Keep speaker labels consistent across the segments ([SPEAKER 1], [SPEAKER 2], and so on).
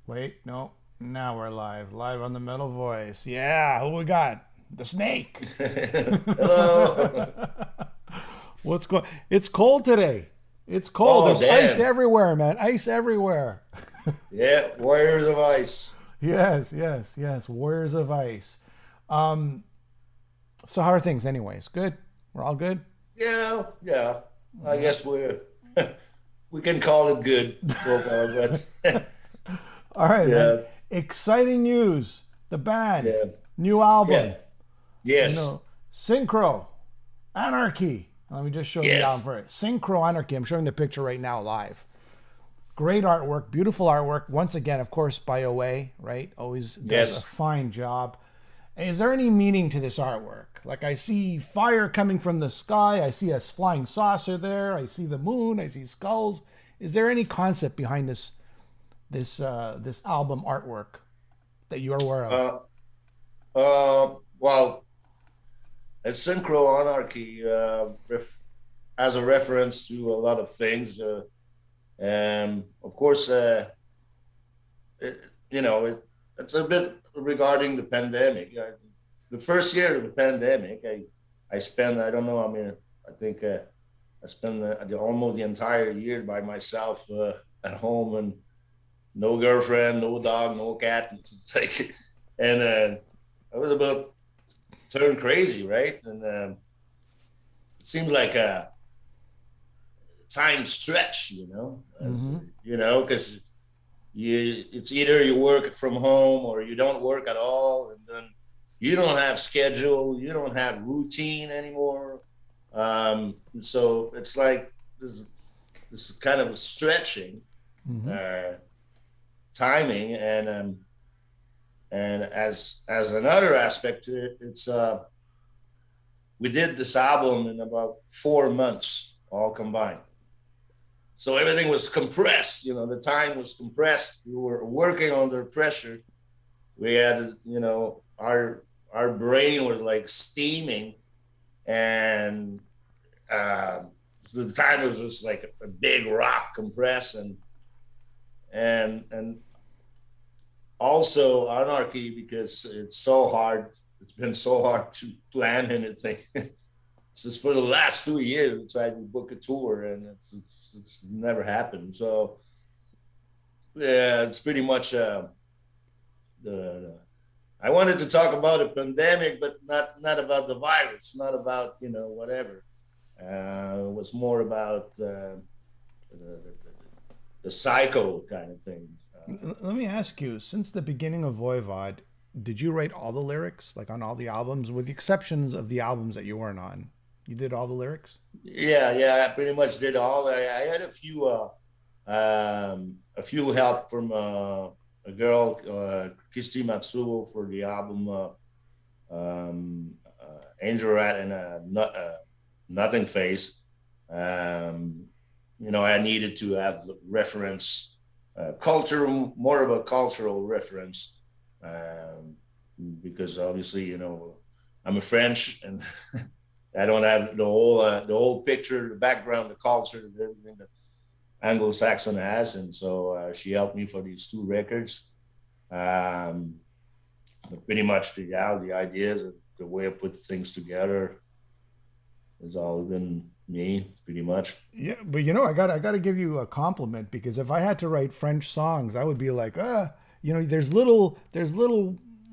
[SPEAKER 1] Wait, no. Now we're live. Live on the Metal Voice. Yeah, who we got? The snake.
[SPEAKER 2] Hello.
[SPEAKER 1] What's going? It's cold today. It's cold.
[SPEAKER 2] Oh,
[SPEAKER 1] There's ice
[SPEAKER 2] damn.
[SPEAKER 1] everywhere, man. Ice everywhere.
[SPEAKER 2] Yeah, Warriors of Ice.
[SPEAKER 1] Yes, yes, yes. Warriors of ice. Um, so how are things anyways? Good? We're all good?
[SPEAKER 2] Yeah. I
[SPEAKER 1] Yeah.
[SPEAKER 2] guess we can call it good so far, but
[SPEAKER 1] All right, man.
[SPEAKER 2] yeah,
[SPEAKER 1] Exciting news. The band,
[SPEAKER 2] yeah,
[SPEAKER 1] new
[SPEAKER 2] yeah.
[SPEAKER 1] album,
[SPEAKER 2] Yes,
[SPEAKER 1] Synchro Anarchy. Let me just show you the album
[SPEAKER 2] yes,
[SPEAKER 1] for it. Synchro Anarchy. I'm showing the picture right now live. Great artwork, beautiful artwork. Once again, of course, by Away, right? Always does a
[SPEAKER 2] yes.
[SPEAKER 1] fine job. Is there any meaning to this artwork? Like I see fire coming from the sky. I see a flying saucer there. I see the moon. I see skulls. Is there any concept behind this album artwork that you are aware of?
[SPEAKER 2] Uh, well, it's Synchro Anarchy as a reference to a lot of things. Of course, it, it's a bit regarding the pandemic. The first year of the pandemic, I spent, I don't know, I mean, I think I spent almost the entire year by myself at home, and no girlfriend, no dog, no cat. It's like, and I was about turned crazy, right? And it seems like a time stretch,
[SPEAKER 1] Mm-hmm.
[SPEAKER 2] because it's either you work from home or you don't work at all, and then you don't have schedule, you don't have routine anymore. So it's like this kind of stretching,
[SPEAKER 1] Mm-hmm.
[SPEAKER 2] uh, timing, and as another aspect to it, it's we did this album in about 4 months all combined. So everything was compressed, the time was compressed. We were working under pressure. We had, our brain was like steaming, and uh, so the time was just like a big rock compressed, and also anarchy, because it's so hard. It's been so hard to plan anything. Since for the last 2 years, we tried to book a tour, and it's never happened. So yeah, it's pretty much the I wanted to talk about a pandemic, but not about the virus, not about whatever. It was more about the, the psycho kind of thing.
[SPEAKER 1] Let me ask you, since the beginning of Voivod, did you write all the lyrics, like on all the albums, with the exceptions of the albums that you weren't on? You did all the lyrics?
[SPEAKER 2] Yeah. I pretty much did all. I had a few help from a girl, Kisti Matsuo, for the album Angel Rat and Nothingface. I needed to have reference, culture, more of a cultural reference, because obviously, I'm a French, and I don't have the whole picture, the background, the culture, everything that Anglo-Saxon has, and so she helped me for these two records. Um, but pretty much the ideas, the way I put things together, has all been me, pretty much.
[SPEAKER 1] Yeah, but I got to give you a compliment because if I had to write French songs, I would be like, there's little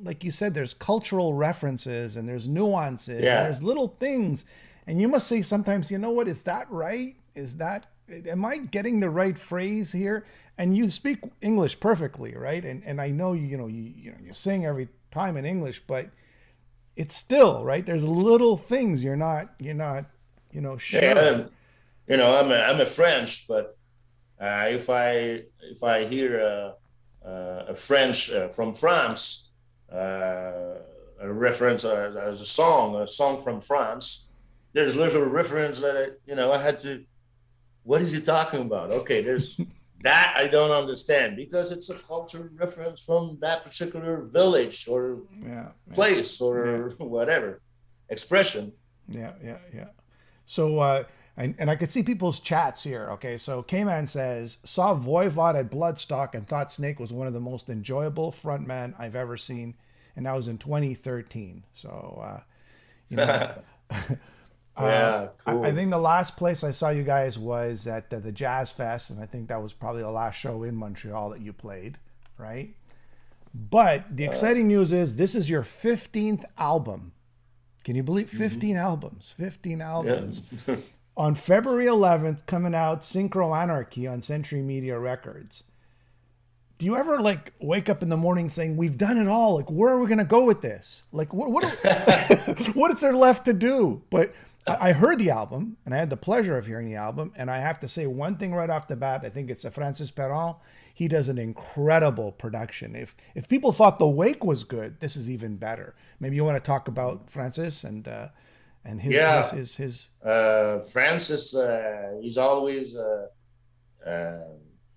[SPEAKER 1] like you said, there's cultural references and there's nuances and
[SPEAKER 2] Yeah,
[SPEAKER 1] there's little things, and you must say sometimes, you know what, is that right? Is that am I getting the right phrase here? And you speak English perfectly, right? And I know you sing every time in English, but it's still right. There's little things sure.
[SPEAKER 2] yeah. I'm a French, but if I hear a French from France, a reference as a song from France, there's little reference that I had to. What is he talking about? Okay, there's that I don't understand, because it's a cultural reference from that particular village or
[SPEAKER 1] Yeah, yeah,
[SPEAKER 2] place
[SPEAKER 1] yeah,
[SPEAKER 2] or whatever expression.
[SPEAKER 1] yeah. So And I could see people's chats here. Okay, so K-Man says, saw Voivod at Bloodstock and thought Snake was one of the most enjoyable frontmen I've ever seen. And that was in 2013. So, you know,
[SPEAKER 2] Yeah,
[SPEAKER 1] I
[SPEAKER 2] cool.
[SPEAKER 1] think the last place I saw you guys was at the Jazz Fest. And I think that was probably the last show in Montreal that you played, right? But the exciting news is this is your 15th album. Can you believe
[SPEAKER 2] Mhm.
[SPEAKER 1] 15 albums? 15
[SPEAKER 2] Yeah.
[SPEAKER 1] albums. On February 11th, coming out Synchro Anarchy on Century Media Records. Do you ever like wake up in the morning saying, "We've done it all. Like, where are we gonna go with this? Like, what is there left to do?" But I heard the album, and I had the pleasure of hearing the album, and I have to say one thing right off the bat. I think it's a Francis Perron. He does an incredible production. If people thought The Wake was good, this is even better. Maybe you want to talk about Francis and
[SPEAKER 2] Yeah.
[SPEAKER 1] his.
[SPEAKER 2] Francis, he's always uh,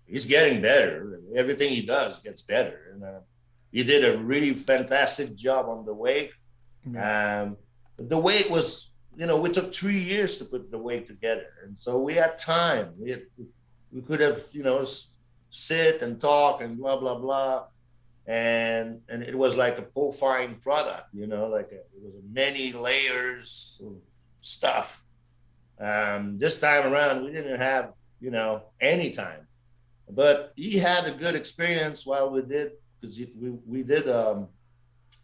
[SPEAKER 2] he's getting better. Everything he does gets better, and he did a really fantastic job on the wake.
[SPEAKER 1] Yeah.
[SPEAKER 2] The wake was, we took 3 years to put the wake together, and so we had time. We could have, sit and talk and blah blah blah, and it was like a profile product, it was many layers of stuff. This time around, we didn't have, any time, but he had a good experience while we did, because we did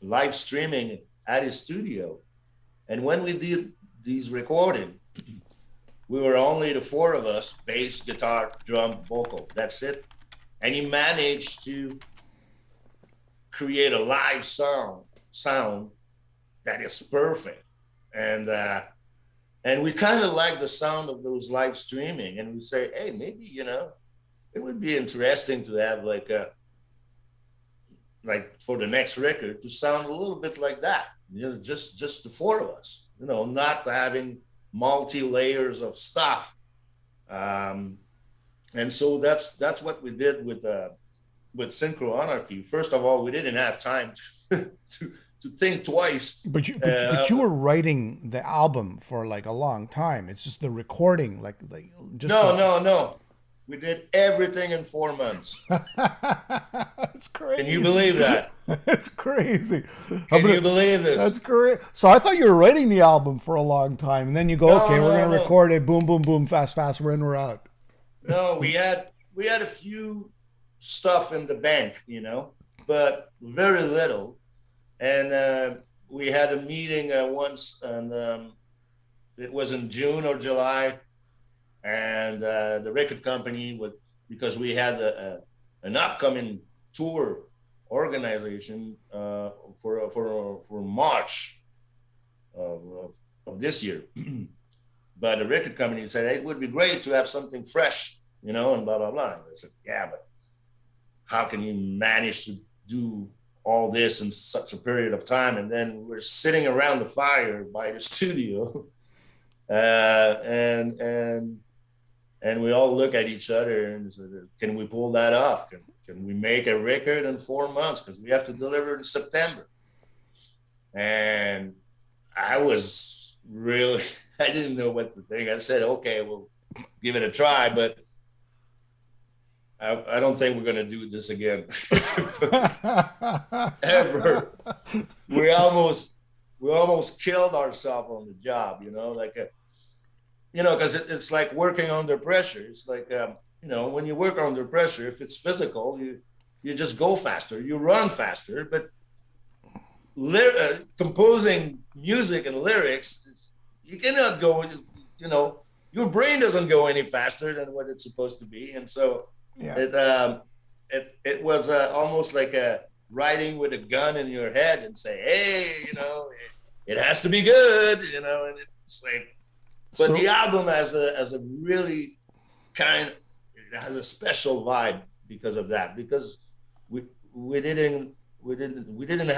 [SPEAKER 2] live streaming at his studio. And when we did these recording, we were only the four of us: bass, guitar, drum, vocal. That's it. And he managed to create a live sound that is perfect. And we kind of like the sound of those live streaming. And we say, hey, maybe, it would be interesting to have like for the next record to sound a little bit like that, just the four of us, not having multi layers of stuff. And so that's what we did with Synchro Anarchy. First of all, we didn't have time to think twice.
[SPEAKER 1] But you were writing the album for like a long time. It's just the recording, like just
[SPEAKER 2] No,
[SPEAKER 1] the.
[SPEAKER 2] no, no. We did everything in 4 months.
[SPEAKER 1] That's
[SPEAKER 2] Can you
[SPEAKER 1] crazy.
[SPEAKER 2] believe that?
[SPEAKER 1] That's crazy.
[SPEAKER 2] Can you believe
[SPEAKER 1] That's
[SPEAKER 2] this?
[SPEAKER 1] great. So I thought you were writing the album for a long time, and then you go,
[SPEAKER 2] No,
[SPEAKER 1] okay, we're
[SPEAKER 2] no,
[SPEAKER 1] gonna
[SPEAKER 2] no,
[SPEAKER 1] record it. Boom, boom, boom, fast, fast. We're in, we're out.
[SPEAKER 2] no. We had a few stuff in the bank, but very little. And we had a meeting once, and it was in June or July, and the record company would, because we had an upcoming tour organization for March of this year. But the record company said, hey, it would be great to have something fresh, and blah blah blah. And I said, yeah, but how can you manage to do all this in such a period of time? And then we're sitting around the fire by the studio, and we all look at each other and say, can we pull that off? Can we make a record in 4 months? Because we have to deliver in September. And I was really, I didn't know what to think. I said, okay, we'll give it a try, but I don't think we're going to do this again ever. We almost killed ourselves on the job, because it's like working under pressure. It's like, when you work under pressure, if it's physical, you just go faster, you run faster. But composing music and lyrics, you cannot go, your brain doesn't go any faster than what it's supposed to be. And so
[SPEAKER 1] Yeah.
[SPEAKER 2] it was almost like riding with a gun in your head and say, hey, it has to be good, and it's like, but
[SPEAKER 1] So
[SPEAKER 2] the album has a really it has a special vibe because of that, because we didn't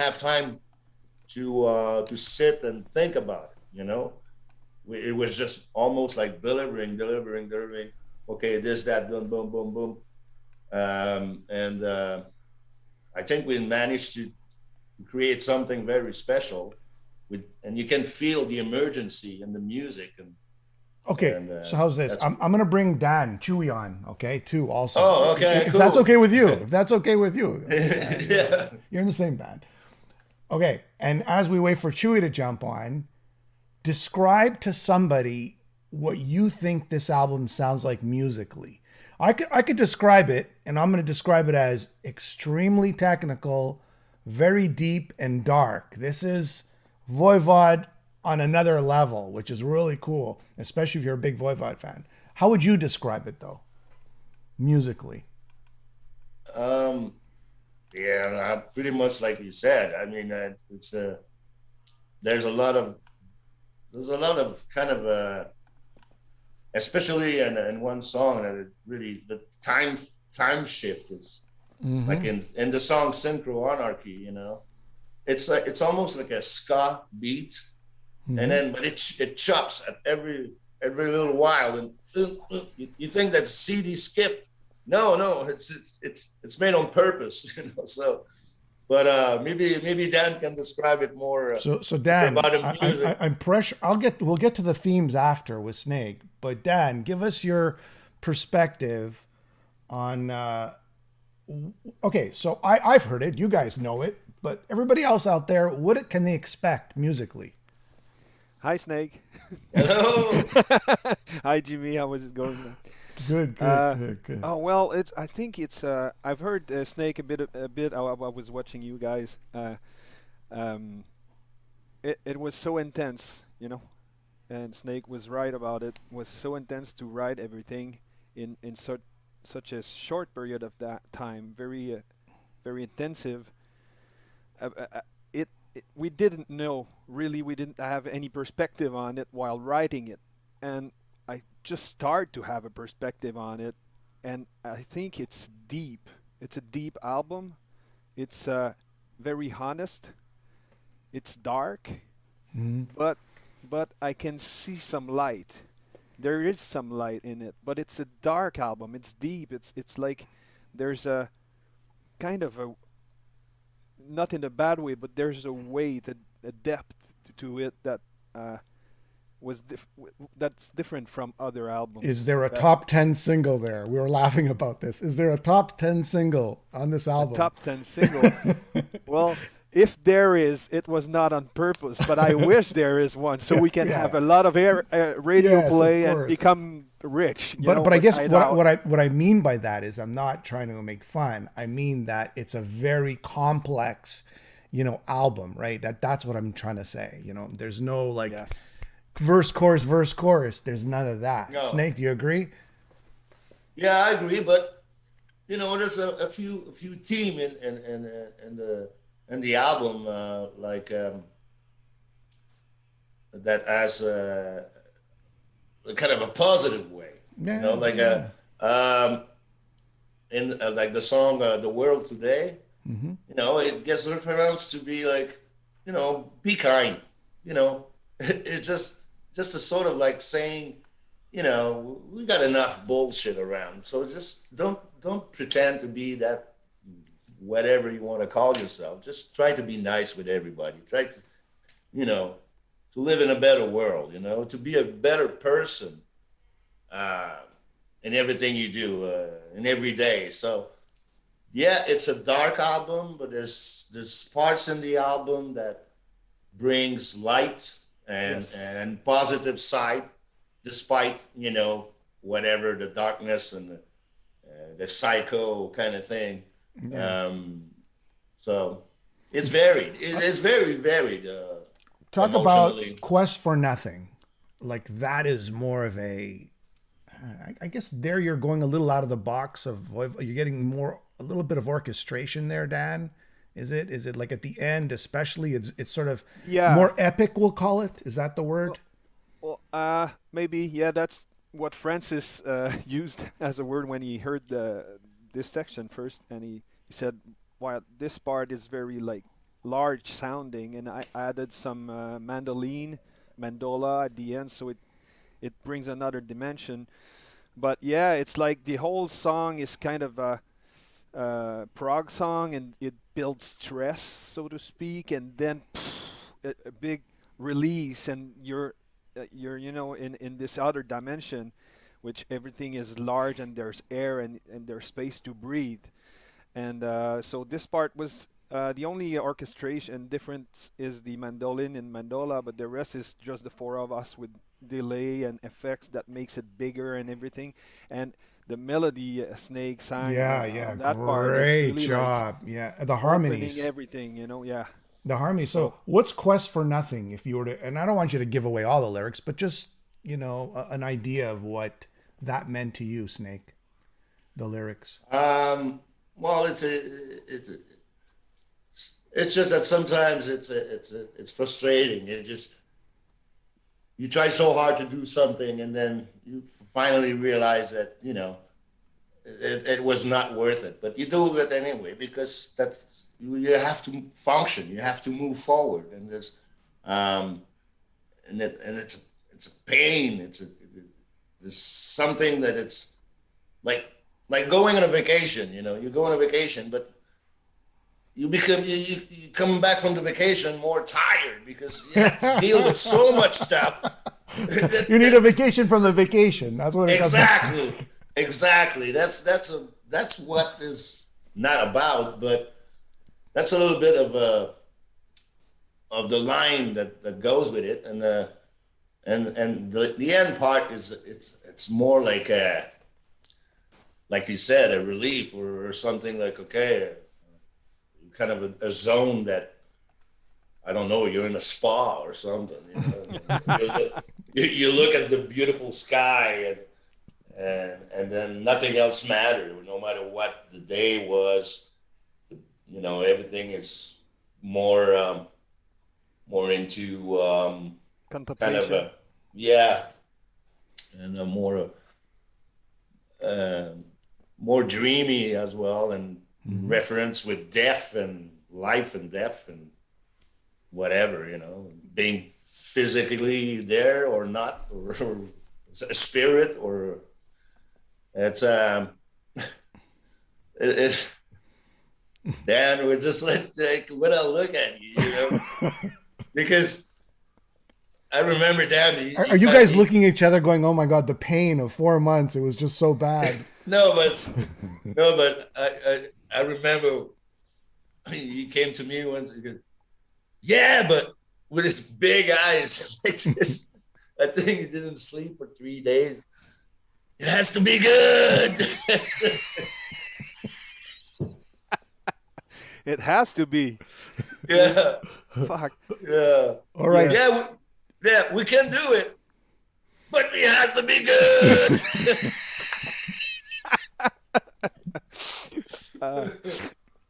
[SPEAKER 2] have time to sit and think about it. It was just almost like delivering. Okay, this, that, boom, boom, boom, boom. And I think we managed to create something very special and you can feel the emergency in the music,
[SPEAKER 1] Okay,
[SPEAKER 2] and
[SPEAKER 1] so how's this?
[SPEAKER 2] that's.
[SPEAKER 1] I'm gonna bring Dan Chewy on, okay, too. Also,
[SPEAKER 2] Oh, okay,
[SPEAKER 1] if that's
[SPEAKER 2] cool.
[SPEAKER 1] okay with you, if that's okay with you,
[SPEAKER 2] Yeah.
[SPEAKER 1] you're in the same band. Okay, and as we wait for Chewy to jump on, describe to somebody what you think this album sounds like musically. I could describe it, and I'm going to describe it as extremely technical, very deep and dark. This is Voivod on another level, which is really cool, especially if you're a big Voivod fan. How would you describe it though, musically?
[SPEAKER 2] Um, yeah, pretty much like you said. I mean, it's there's a lot of there's a lot of kind of especially in one song that it really the time shift is like
[SPEAKER 1] Mm-hmm.
[SPEAKER 2] in the song Synchro Anarchy. It's like it's almost like a ska beat, and
[SPEAKER 1] Mm-hmm.
[SPEAKER 2] then but it chops at every little while, and you think that CD skipped. No, no, it's made on purpose, So, but maybe Dan can describe it
[SPEAKER 1] So
[SPEAKER 2] more
[SPEAKER 1] Dan,
[SPEAKER 2] about the music.
[SPEAKER 1] I'm pressure. We'll get to the themes after with Snake, but Dan, give us your perspective on. Okay, so I've heard it. You guys know it, but everybody else out there, can they expect musically?
[SPEAKER 3] Hi, Snake.
[SPEAKER 2] Hello.
[SPEAKER 3] Hi, Jimmy. How was it going?
[SPEAKER 1] Good, good,
[SPEAKER 3] Uh,
[SPEAKER 1] good, good.
[SPEAKER 3] oh well, it's. I think it's. I've heard Snake a bit. I was watching you guys. Um, it was so intense, and Snake was right about it. Was so intense to write everything in such a short period of that time. Very intensive. We didn't know really. We didn't have any perspective on it while writing it, and I just start to have a perspective on it, and I think it's deep. It's a deep album. It's very honest. It's dark,
[SPEAKER 1] Mhm.
[SPEAKER 3] but I can see some light. There is some light in it, but it's a dark album. It's deep. It's like there's a kind of a, not in a bad way, but there's a weight, a depth to it that uh, that's different from other
[SPEAKER 1] Is
[SPEAKER 3] albums.
[SPEAKER 1] there a
[SPEAKER 3] That
[SPEAKER 1] top 10 single there? We were laughing about this. Is there a top 10 single on this
[SPEAKER 3] a
[SPEAKER 1] album?
[SPEAKER 3] top 10 single. Well, if there is, it was not on purpose, but I wish there is one, so we can have
[SPEAKER 1] Yeah.
[SPEAKER 3] a lot of radio
[SPEAKER 1] Yes, of
[SPEAKER 3] play and
[SPEAKER 1] course.
[SPEAKER 3] become rich.
[SPEAKER 1] But I guess
[SPEAKER 3] I
[SPEAKER 1] what
[SPEAKER 3] doubt.
[SPEAKER 1] what I mean by that is I'm not trying to make fun. I mean that it's a very complex, album, right? That's what I'm trying to say. There's no like
[SPEAKER 3] Yes.
[SPEAKER 1] verse chorus. There's none of that.
[SPEAKER 2] No.
[SPEAKER 1] Snake, do you agree?
[SPEAKER 2] Yeah, I agree, but there's a few team in the album like that as a kind of a positive way,
[SPEAKER 1] Yeah,
[SPEAKER 2] like
[SPEAKER 1] yeah.
[SPEAKER 2] in like the song "The World Today."
[SPEAKER 1] Hmm.
[SPEAKER 2] It gets reference to be like, be kind. It's just a sort of like saying, we got enough bullshit around, so just don't pretend to be that whatever you want to call yourself. Just try to be nice with everybody. Try to, you know, to live in a better world. To be a better person uh, in everything you do in every day. So yeah, it's a dark album, but there's parts in the album that brings light
[SPEAKER 3] Yes.
[SPEAKER 2] and positive side, despite whatever the darkness and the psycho kind of thing.
[SPEAKER 1] Yes.
[SPEAKER 2] Um, so it's varied. It's very varied
[SPEAKER 1] Talk about
[SPEAKER 2] emotionally.
[SPEAKER 1] Quest for Nothing. Like that is more of a. I guess there you're going a little out of the box of. You're getting a little bit of orchestration there, Dan. Is it? Is it like at the end, especially? It's sort of
[SPEAKER 3] Yeah.
[SPEAKER 1] more epic. We'll call it. Is that the word?
[SPEAKER 3] Well, maybe yeah. That's what Francis used as a word when he heard this section first, and he said, "While this part is very like large sounding," and I added some mandola at the end, so it brings another dimension. But yeah, it's like the whole song is kind of a prog song, and it builds stress, so to speak, and then a big release, and you're in this other dimension, which everything is large and there's air and there's space to breathe. And so this part was the only orchestration difference is the mandolin and mandola, but the rest is just the four of us with delay and effects that makes it bigger and everything. And the melody Snake sang,
[SPEAKER 1] Yeah,
[SPEAKER 3] that part is
[SPEAKER 1] great
[SPEAKER 3] really
[SPEAKER 1] job.
[SPEAKER 3] like
[SPEAKER 1] Yeah, the
[SPEAKER 3] opening
[SPEAKER 1] harmonies.
[SPEAKER 3] everything, yeah.
[SPEAKER 1] The harmony. So, what's Quest for Nothing? If you were to, and I don't want you to give away all the lyrics, but just an idea of what that meant to you, Snake. The lyrics.
[SPEAKER 2] Well, it's just that sometimes it's frustrating. You try so hard to do something, and then you finally realize that it was not worth it. But you do it anyway because you have to function. You have to move forward, and it's a pain. There's something that it's like going on a vacation. You go on a vacation, but you come back from the vacation more tired because you have to deal with so much stuff.
[SPEAKER 1] You need a vacation from the vacation. That's what it
[SPEAKER 2] exactly. That's what is not about, but that's a little bit of the line that goes with it, and the end part is it's more like you said, a relief or something like, okay, kind of a zone that, I don't know, you're in a spa or something. You look at the beautiful sky and then nothing else matters. No matter what the day was, everything is more into
[SPEAKER 3] Contemplation.
[SPEAKER 2] kind of and more dreamy as well, and reference with death and life and death and whatever, being physically there or not, or a spirit, or it's Dan, we're just like when I look at you, because I remember Dan.
[SPEAKER 1] Are you guys looking at each other going, "Oh my God, the pain of 4 months, it was just so bad"?
[SPEAKER 2] No, but I remember he came to me once. He goes, "Yeah, but with his big eyes like this, I think he didn't sleep for 3 days. It has to be good."
[SPEAKER 3] It has to be.
[SPEAKER 2] Yeah.
[SPEAKER 3] Fuck.
[SPEAKER 2] Yeah.
[SPEAKER 1] All right.
[SPEAKER 2] Yeah, we can do it, but it has to be good.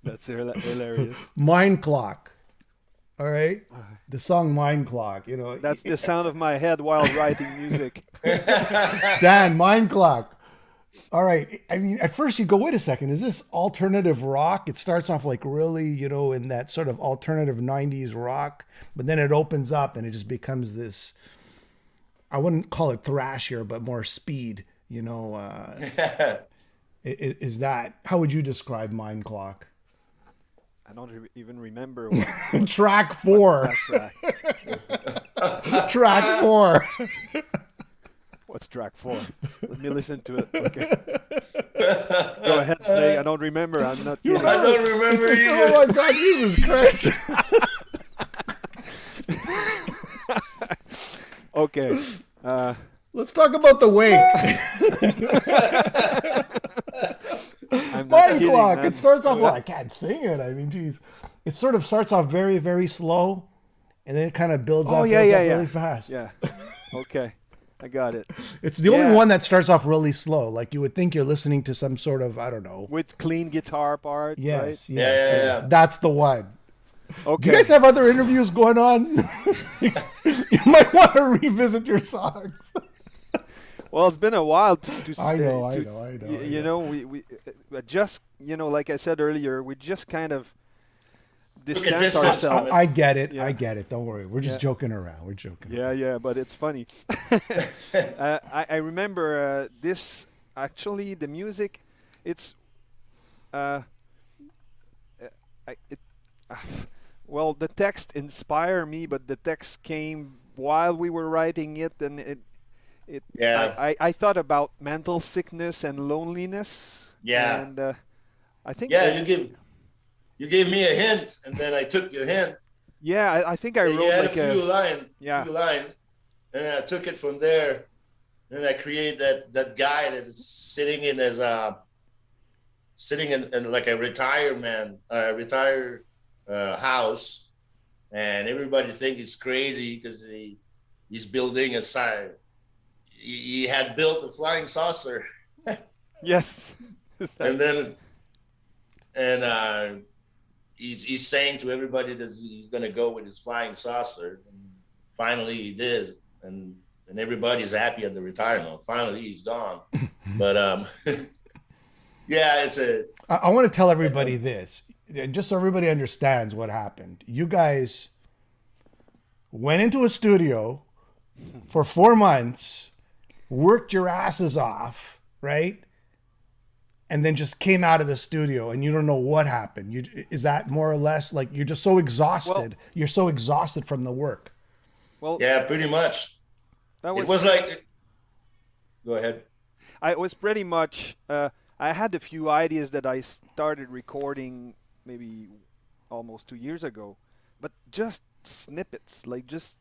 [SPEAKER 3] That's hilarious.
[SPEAKER 1] Mind Clock. All right. The song Mind Clock.
[SPEAKER 3] That's the sound of my head while writing music.
[SPEAKER 1] Dan, Mind Clock. All right. I mean, at first you go, wait a second, is this alternative rock? It starts off like really, in that sort of alternative 90s rock, but then it opens up and it just becomes this, I wouldn't call it thrashier, but more speed, Is that, how would you describe Mind Clock?
[SPEAKER 3] I don't even remember.
[SPEAKER 1] Track 4. Track 4.
[SPEAKER 3] What's track 4? Let me listen to it. Okay. Go ahead, Snake. I don't remember. I'm not kidding.
[SPEAKER 2] I don't remember either.
[SPEAKER 1] Oh my God, Jesus Christ.
[SPEAKER 3] Okay.
[SPEAKER 1] Let's talk about the wake. Mind Clock. Man. It starts off, I can't sing it. I mean, geez. It sort of starts off very, very slow, and then it kind of builds up really fast.
[SPEAKER 3] Yeah. Okay. I got it.
[SPEAKER 1] It's the only one that starts off really slow. Like you would think you're listening to some sort of, I don't know.
[SPEAKER 3] With clean guitar part,
[SPEAKER 1] yes,
[SPEAKER 3] right?
[SPEAKER 1] Yes.
[SPEAKER 2] Yeah.
[SPEAKER 1] That's the one.
[SPEAKER 3] Okay.
[SPEAKER 1] Do you guys have other interviews going on? You might want to revisit your songs.
[SPEAKER 3] Well, it's been a while to
[SPEAKER 1] I know.
[SPEAKER 3] We just, like I said earlier, we just kind of distance ourselves.
[SPEAKER 1] I get it. Yeah. I get it. Don't worry. We're just joking around. We're joking around.
[SPEAKER 3] Yeah, but it's funny. I remember this, actually, the music, it's, well, the text inspired me, but the text came while we were writing it, and
[SPEAKER 2] Yeah.
[SPEAKER 3] I thought about mental sickness and loneliness.
[SPEAKER 2] Yeah.
[SPEAKER 3] And I think
[SPEAKER 2] Yeah,
[SPEAKER 3] that's,
[SPEAKER 2] you gave me a hint, and then I took your hint.
[SPEAKER 3] yeah, I think I
[SPEAKER 2] You
[SPEAKER 3] wrote
[SPEAKER 2] had
[SPEAKER 3] like
[SPEAKER 2] a
[SPEAKER 3] yeah.
[SPEAKER 2] few lines, and I took it from there. And I created that guy that is sitting in like a retired house, and everybody think he's crazy because he's building a side. He had built a flying saucer,
[SPEAKER 3] Yes.
[SPEAKER 2] and then he's saying to everybody that he's going to go with his flying saucer, and finally he did, and everybody's happy at the retirement. Finally he's gone, but yeah,
[SPEAKER 1] I want to tell everybody this, just so everybody understands what happened. You guys went into a studio for 4 months, worked your asses off, right? And then just came out of the studio and you don't know what happened. Is that more or less like you're just so exhausted?
[SPEAKER 3] Well,
[SPEAKER 1] you're so exhausted from the work.
[SPEAKER 3] well,
[SPEAKER 2] yeah, pretty much.
[SPEAKER 3] that
[SPEAKER 2] It was like, go ahead.
[SPEAKER 3] I was pretty much. I had a few ideas that I started recording maybe almost 2 years ago, but just snippets, like just.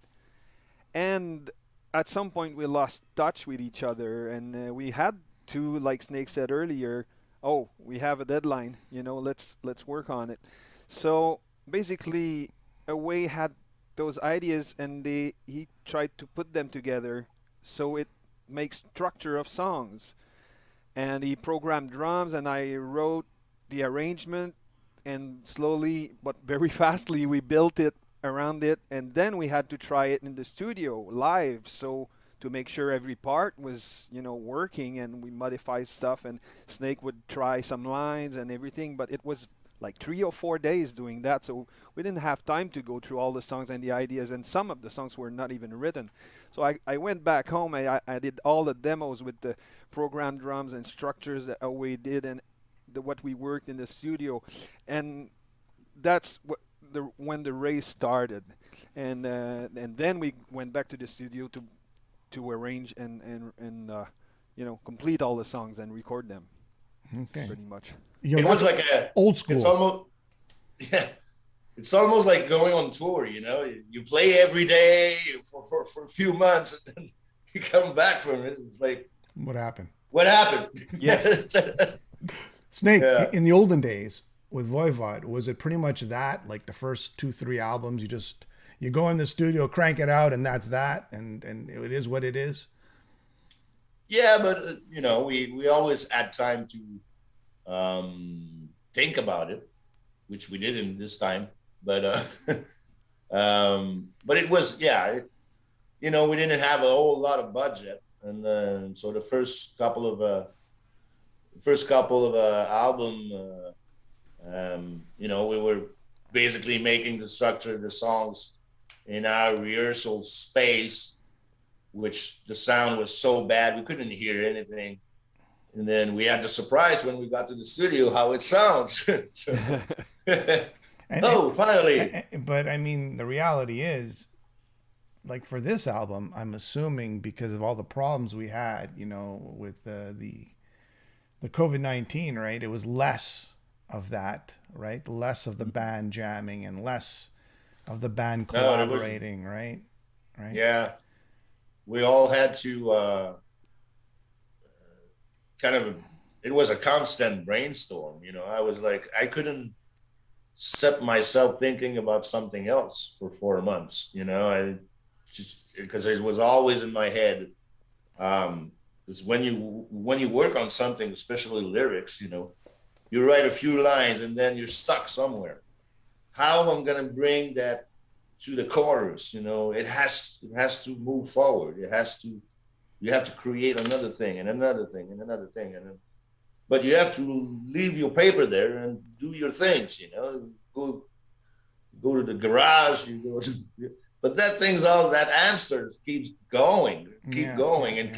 [SPEAKER 3] And at some point we lost touch with each other, and we had to, like Snake said earlier, oh, we have a deadline. Let's work on it. So basically, Away had those ideas, and he tried to put them together so it makes structure of songs. And he programmed drums, and I wrote the arrangement, and slowly but very fastly we built it around it, and then we had to try it in the studio live, so to make sure every part was working, and we modified stuff, and Snake would try some lines and everything, but it was like 3 or 4 days doing that, so we didn't have time to go through all the songs and the ideas, and some of the songs were not even written. So I went back home, and I did all the demos with the programmed drums and structures that we did, and what we worked in the studio, and that's when the race started, and then we went back to the studio to arrange and complete all the songs and record them.
[SPEAKER 1] Okay.
[SPEAKER 3] Pretty much.
[SPEAKER 2] It was like
[SPEAKER 1] old school.
[SPEAKER 2] It's almost like going on tour. You play every day for a few months, and then you come back from it. It's like,
[SPEAKER 1] what happened?
[SPEAKER 2] What happened?
[SPEAKER 3] Yes.
[SPEAKER 1] Snake, in the olden days with Voivod, was it pretty much that? Like the first 2-3 albums, you go in the studio, crank it out, and that's that, and it is what it is.
[SPEAKER 2] Yeah, but we always had time to think about it, which we didn't this time. But it was we didn't have a whole lot of budget, and so the first couple of album, we were basically making the structure of the songs in our rehearsal space, which the sound was so bad we couldn't hear anything. And then we had the surprise when we got to the studio how it sounds. Finally.
[SPEAKER 1] But I mean, the reality is, like for this album, I'm assuming because of all the problems we had, with the COVID-19, right? It was less of that, right? Less of the band jamming and less of the band collaborating, right? Right.
[SPEAKER 2] Yeah. We all had to it was a constant brainstorm. I was like, I couldn't set myself thinking about something else for 4 months. I just, because it was always in my head. Because when you work on something, especially lyrics, you write a few lines and then you're stuck somewhere. How I'm gonna bring that to the chorus? It has to move forward. You have to create another thing and another thing and another thing, but you have to leave your paper there and do your things. Go to the garage. But that hamster keeps going, keep going, and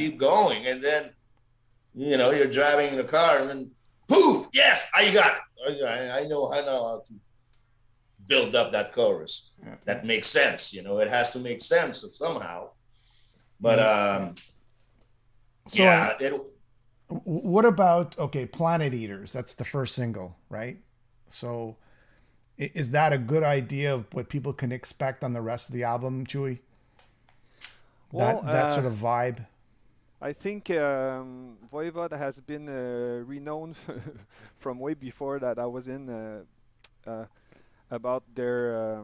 [SPEAKER 2] then you're driving in the car, and then poof, yes, I got it. I know how to build up that chorus. That makes sense, you know. It has to make sense somehow. But
[SPEAKER 1] what about Planet Eaters? That's the first single, right? So is that a good idea of what people can expect on the rest of the album, Chewy?
[SPEAKER 3] Well,
[SPEAKER 1] that sort of vibe.
[SPEAKER 3] I think Voivod has been renowned from way before that. I was in about their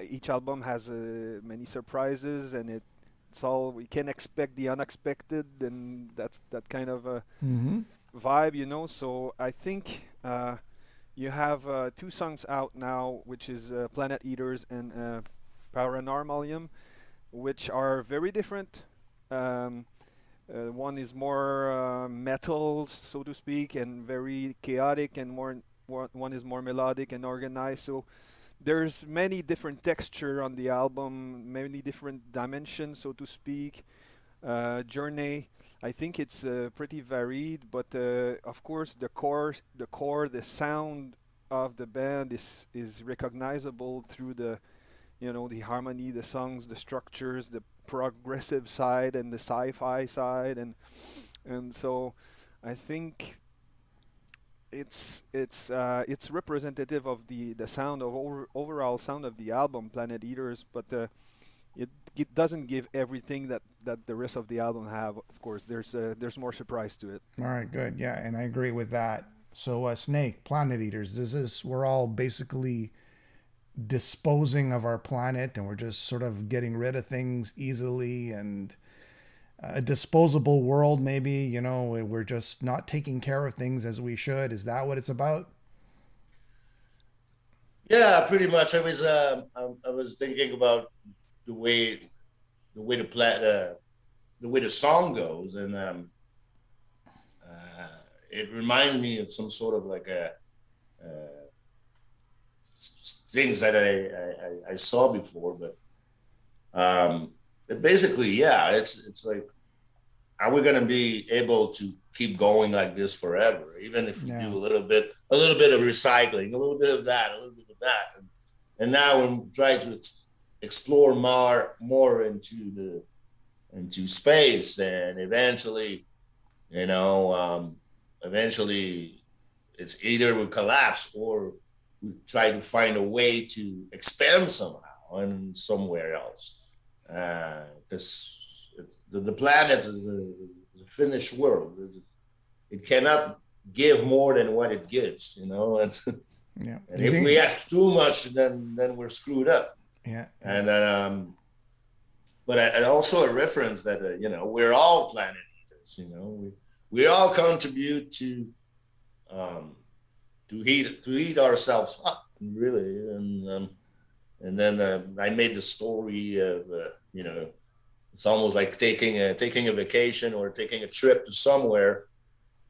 [SPEAKER 3] each album has many surprises, and it's all we can expect the unexpected, and that's that kind of vibe, you know. So I think you have 2 songs out now, which is Planet Eaters and Paranormalium, which are very different. One is more metal, so to speak, and very chaotic, and one is more melodic and organized. So there's many different texture on the album, many different dimensions, so to speak. Journey, I think it's pretty varied, but of course the core, the sound of the band is recognizable through the, you know, the harmony, the songs, the structures, the progressive side and the sci-fi side, and so I think it's representative of the sound of overall sound of the album, Planet Eaters, but it doesn't give everything that the rest of the album have. Of course, there's more surprise to it.
[SPEAKER 1] All right, good, yeah, and I agree with that. So Snake, Planet Eaters, we're all basically disposing of our planet, and we're just sort of getting rid of things easily, and a disposable world, maybe, you know, we're just not taking care of things as we should. Is that what it's about?
[SPEAKER 2] Yeah, pretty much. I was thinking about the way the song goes, and it reminded me of some sort of like a things that I saw before, but basically, yeah, it's like, are we going to be able to keep going like this forever? Even if we do a little bit of recycling, a little bit of that, and now we're trying to explore more into space, and eventually, you know, it's either we collapse or we try to find a way to expand somehow and somewhere else, because the planet is a finished world. It cannot give more than what it gives, you know. And,
[SPEAKER 1] yeah.
[SPEAKER 2] And if we ask too much, then we're screwed up.
[SPEAKER 1] Yeah.
[SPEAKER 2] And but I also a reference that you know, we're all planet eaters. You know, we all contribute to heat ourselves up, really. And then I made the story of you know, it's almost like taking a vacation or taking a trip to somewhere.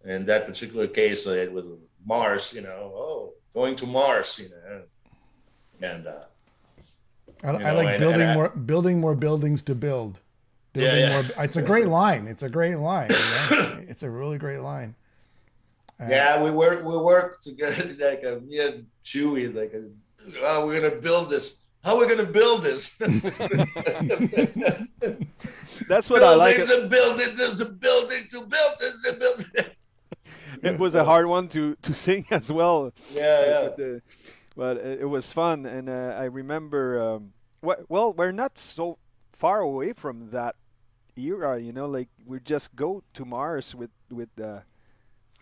[SPEAKER 2] In that particular case, it was Mars. You know, going to Mars. You know, and
[SPEAKER 1] I like building more buildings to build. It's a great line. It's a great line. You know? It's a really great line.
[SPEAKER 2] Yeah, we work together, like me and Chewy, like, oh, we're gonna build this. How are we gonna build this?
[SPEAKER 3] That's what I like.
[SPEAKER 2] There's a building to build this.
[SPEAKER 3] It was a hard one to sing as well.
[SPEAKER 2] Yeah.
[SPEAKER 3] But it was fun, and I remember. Well, we're not so far away from that era, you know. Like, we just go to Mars with.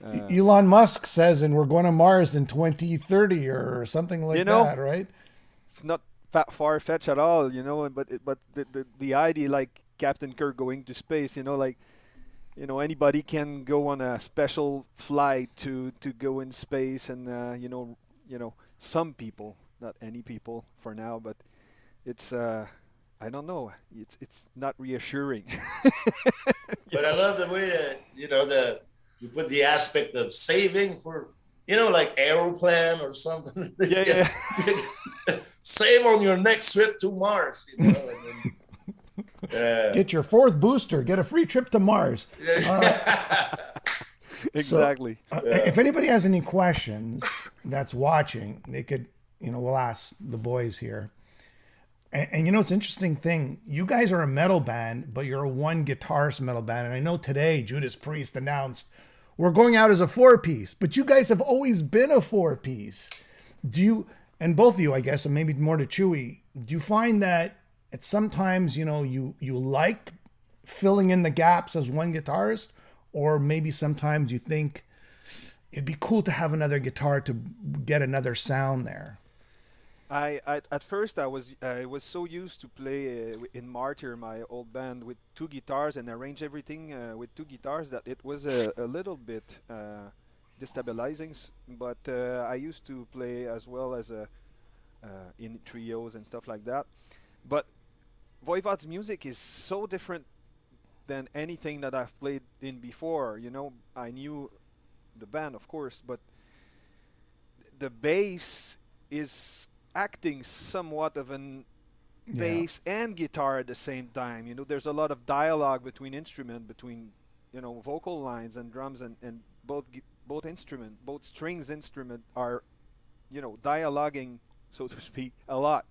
[SPEAKER 1] Elon Musk says, and we're going to Mars in 2030 or something like that, right?
[SPEAKER 3] It's not far-fetched at all, you know. But the idea, like Captain Kirk going to space, you know, like, you know, anybody can go on a special flight to go in space, and you know, some people, not any people for now, but it's I don't know, it's not reassuring.
[SPEAKER 2] But I love the way that, you know, you put the aspect of saving for, you know, like aeroplane or something.
[SPEAKER 3] Yeah.
[SPEAKER 2] Save on your next trip to Mars, you know.
[SPEAKER 1] Get your 4th booster. Get a free trip to Mars.
[SPEAKER 3] Exactly.
[SPEAKER 1] So, if anybody has any questions, that's watching, they could, we'll ask the boys here. And it's an interesting thing. You guys are a metal band, but you're a one guitarist metal band. And I know today Judas Priest announced we're going out as a 4-piece, but you guys have always been a 4-piece. And both of you, I guess, and maybe more to Chewy, do you find that it's sometimes, you like filling in the gaps as one guitarist, or maybe sometimes you think it'd be cool to have another guitar to get another sound there?
[SPEAKER 3] At first I was so used to play in Martyr, my old band, with 2 guitars and arrange everything with 2 guitars, that it was a little bit destabilizing. But I used to play as well as in trios and stuff like that. But Voivod's music is so different than anything that I've played in before. I knew the band, of course, but the bass is acting somewhat of an bass and guitar at the same time. There's a lot of dialogue between vocal lines and drums, and both strings instrument are dialoguing, so to speak, a lot.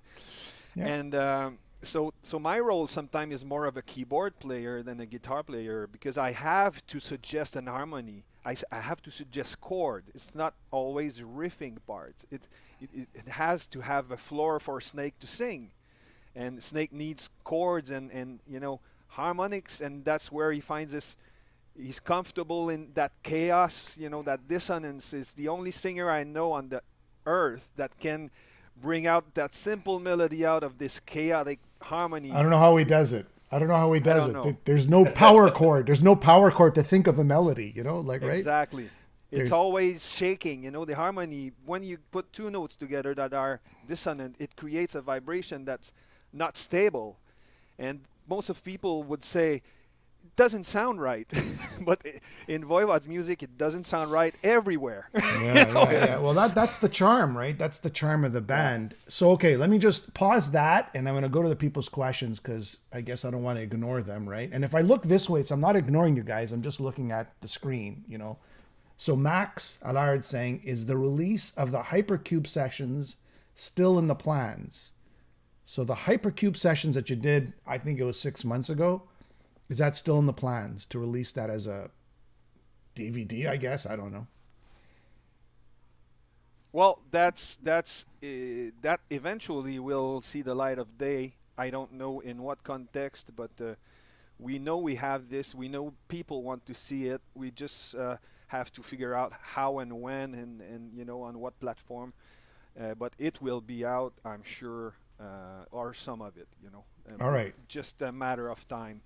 [SPEAKER 3] And so my role sometimes is more of a keyboard player than a guitar player, because I have to suggest an harmony. I have to suggest chord. It's not always riffing parts. It has to have a floor for Snake to sing, and Snake needs chords and harmonics, and that's where he finds this. He's comfortable in that chaos. That dissonance is the only singer I know on the earth that can bring out that simple melody out of this chaotic harmony.
[SPEAKER 1] I don't know how he does it. There's no power chord. There's no power chord to think of a melody, right?
[SPEAKER 3] Exactly. It's always shaking, the harmony. When you put 2 notes together that are dissonant, it creates a vibration that's not stable. And most of people would say, it doesn't sound right. But in Voivod's music, it doesn't sound right everywhere.
[SPEAKER 1] Yeah. Well, that's the charm, right? That's the charm of the band. Yeah. So, okay, let me just pause that, and I'm going to go to the people's questions, because I guess I don't want to ignore them, right? And if I look this way, I'm not ignoring you guys. I'm just looking at the screen, So Max Allard saying, is the release of the Hypercube sessions still in the plans? So the Hypercube sessions that you did, I think it was 6 months ago, is that still in the plans to release that as a DVD, I guess? I don't know.
[SPEAKER 3] Well, that eventually will see the light of day. I don't know in what context, but we know we have this. We know people want to see it. We just have to figure out how and when and on what platform. But it will be out, I'm sure, or some of it,
[SPEAKER 1] All right.
[SPEAKER 3] Just a matter of time.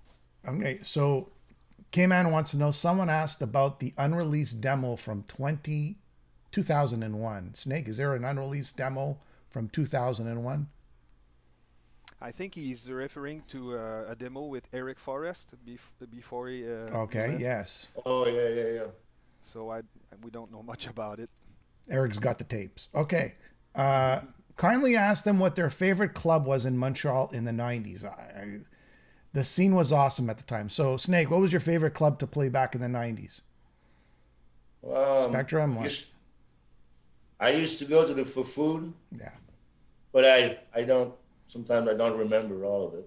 [SPEAKER 1] Okay, so K-Man wants to know, someone asked about the unreleased demo from 2001. Snake, is there an unreleased demo from 2001?
[SPEAKER 3] I think he's referring to a demo with Eric Forrest before he...
[SPEAKER 1] okay, yes.
[SPEAKER 2] Oh, yeah.
[SPEAKER 3] So we don't know much about it.
[SPEAKER 1] Eric's got the tapes. Okay. Kindly ask them what their favorite club was in Montreal in the 90s. The scene was awesome at the time. So, Snake, what was your favorite club to play back in the 90s? Spectrum?
[SPEAKER 2] I used to go to the Food.
[SPEAKER 1] Yeah.
[SPEAKER 2] But sometimes I don't remember all of
[SPEAKER 1] it.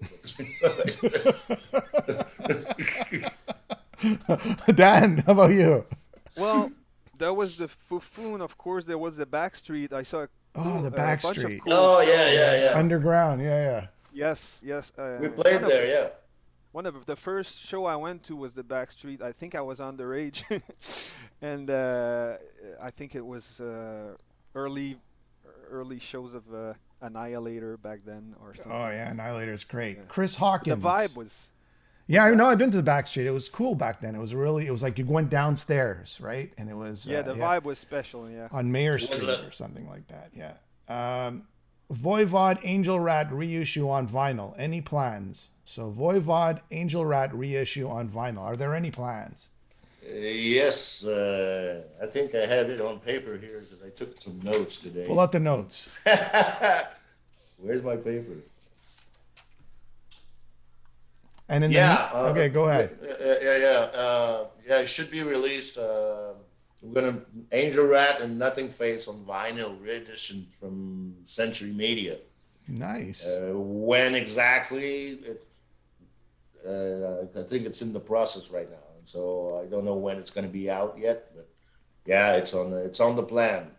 [SPEAKER 1] Dan, how about you?
[SPEAKER 3] Well, there was the Fufun, of course. There was the Backstreet. I saw
[SPEAKER 1] the Backstreet.
[SPEAKER 2] Cool yeah.
[SPEAKER 1] Underground, yeah.
[SPEAKER 3] Yes.
[SPEAKER 2] We played there, yeah.
[SPEAKER 3] One of the first show I went to was the Backstreet. I think I was underage, and I think it was early shows of Annihilator back then or something.
[SPEAKER 1] Oh yeah, Annihilator's great. Yeah. Chris Hawkins.
[SPEAKER 3] The vibe was.
[SPEAKER 1] Yeah, I know. I've been to the Backstreet. It was cool back then. It was like you went downstairs, right? And it was
[SPEAKER 3] the vibe was special. Yeah.
[SPEAKER 1] On Mayor Street or something like that. Yeah. Voivod Angel Rat reissue on vinyl. Any plans? So Voivod Angel Rat reissue on vinyl. Are there any plans?
[SPEAKER 2] Yes, I think I have it on paper here because I took some notes today.
[SPEAKER 1] Pull out the notes.
[SPEAKER 2] Where's my paper?
[SPEAKER 1] And in okay, go ahead.
[SPEAKER 2] Yeah. It should be released we're gonna Angel Rat and Nothingface on vinyl reedition from Century Media.
[SPEAKER 1] Nice.
[SPEAKER 2] When exactly? I think it's in the process right now, so I don't know when it's going to be out yet. But yeah, it's on the plan.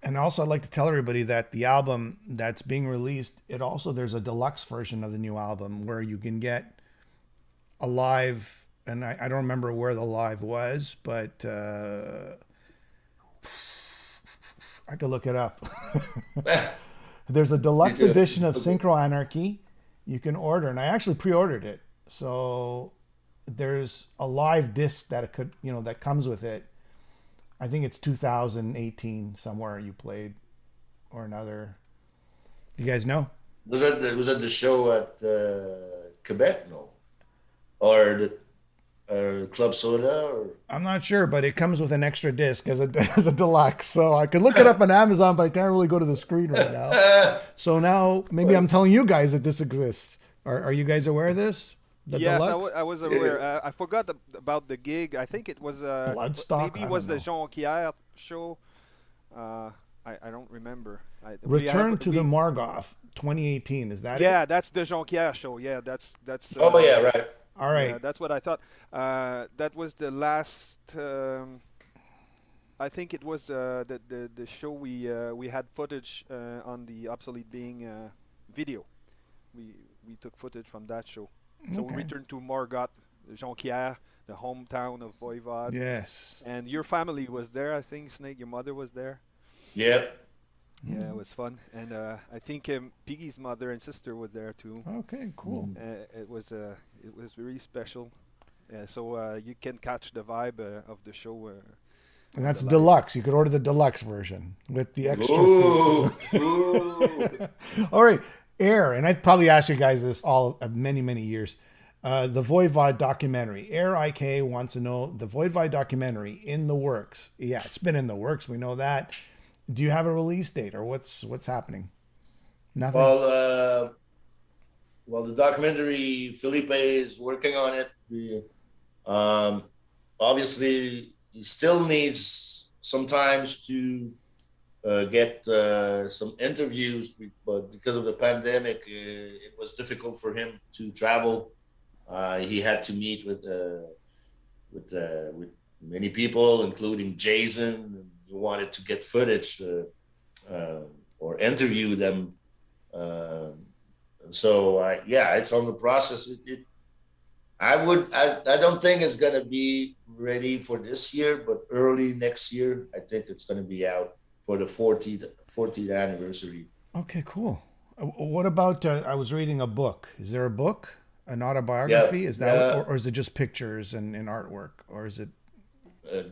[SPEAKER 1] And also, I'd like to tell everybody that the album that's being released, there's a deluxe version of the new album where you can get a live, and I don't remember where the live was, but I could look it up. There's a deluxe edition of Synchro Anarchy you can order, and I actually pre-ordered it. So there's a live disc that that comes with it. I think it's 2018 somewhere you played or another. You guys know?
[SPEAKER 2] Was that the show at Quebec? No, or the Club Soda? Or
[SPEAKER 1] I'm not sure, but it comes with an extra disc as a deluxe. So I could look it up on Amazon, but I can't really go to the screen right now. So now maybe I'm telling you guys that this exists. Are you guys aware of this?
[SPEAKER 3] Yes, I was aware. I forgot about the gig. I think it was
[SPEAKER 1] Bloodstock.
[SPEAKER 3] Maybe it was the Jean-Pierre show. I don't remember.
[SPEAKER 1] Return to the Margoth 2018. Is that it?
[SPEAKER 3] Yeah, that's the Jean-Pierre show. Yeah, that's.
[SPEAKER 2] Oh yeah, right.
[SPEAKER 1] All right.
[SPEAKER 3] Yeah, that's what I thought. That was the last. I think it was the show we had footage on the Obsolete Being video. We took footage from that show. So we returned to Margot, Jonquière, the hometown of Voivod.
[SPEAKER 1] Yes.
[SPEAKER 3] And your family was there, I think, Snake. Your mother was there.
[SPEAKER 2] Yep.
[SPEAKER 3] Yeah, it was fun. And I think Piggy's mother and sister were there too.
[SPEAKER 1] Okay, cool.
[SPEAKER 3] It was really special. So you can catch the vibe of the show.
[SPEAKER 1] And that's deluxe. You could order the deluxe version with the extra. All right. Air, and I've probably asked you guys this all many, many years. The Voivod documentary. Air IK wants to know the Voivod documentary in the works. Yeah, it's been in the works. We know that. Do you have a release date or what's happening? Nothing.
[SPEAKER 2] Well, the documentary, Felipe is working on it. Obviously, he still needs sometimes to get some interviews, but because of the pandemic, it was difficult for him to travel. He had to meet with many people, including Jason. He wanted to get footage or interview them. Yeah, it's on the process. I don't think it's gonna be ready for this year, but early next year, I think it's gonna be out for the 40th anniversary.
[SPEAKER 1] Okay, cool. What about, I was reading a book. Is there a book, an autobiography?
[SPEAKER 2] Yeah,
[SPEAKER 1] is that, or is it just pictures and artwork? Or is it?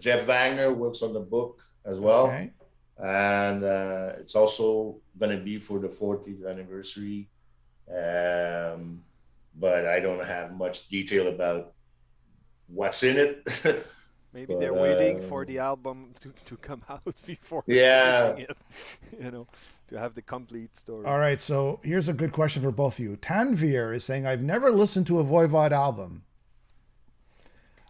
[SPEAKER 2] Jeff Wagner works on the book as well.
[SPEAKER 1] Okay.
[SPEAKER 2] And it's also going to be for the 40th anniversary. But I don't have much detail about what's in it.
[SPEAKER 3] Maybe they're waiting for the album to come out before
[SPEAKER 2] publishing
[SPEAKER 3] it, to have the complete story.
[SPEAKER 1] All right, so here's a good question for both of you. Tanvir is saying, I've never listened to a Voivod album.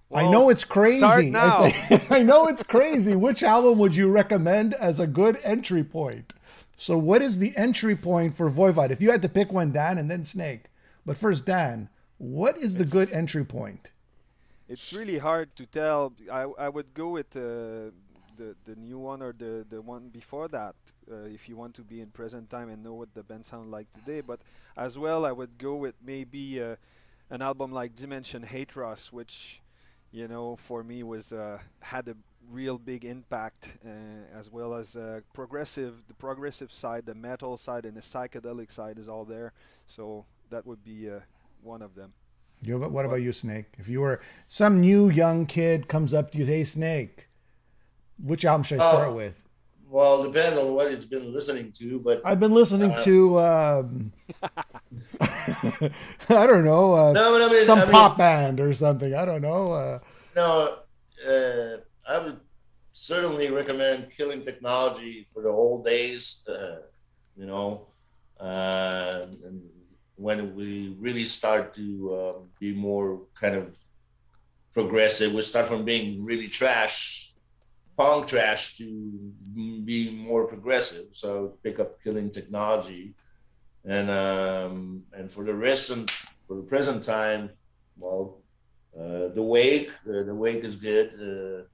[SPEAKER 1] Well, I know it's crazy.
[SPEAKER 3] Start now.
[SPEAKER 1] I know it's crazy. Which album would you recommend as a good entry point? So what is the entry point for Voivod? If you had to pick one, Dan, and then Snake. But first, Dan, what is the good entry point?
[SPEAKER 3] It's really hard to tell. I would go with the new one or the one before that, if you want to be in present time and know what the band sound like today. But as well, I would go with maybe an album like Dimension Hatros, which, for me was had a real big impact, as well as the progressive side, the metal side, and the psychedelic side is all there. So that would be one of them.
[SPEAKER 1] What about you, Snake? If you were some new young kid comes up to you, hey, Snake, which album should I start with?
[SPEAKER 2] Well, it depends on what he's been listening to, but
[SPEAKER 1] I've been listening to I don't know, some pop band or something. I don't know.
[SPEAKER 2] I would certainly recommend Killing Technology for the old days. And when we really start to be more kind of progressive, we start from being really trash punk trash to be more progressive. So pick up Killing Technology, and for the present time, well, the Wake is good.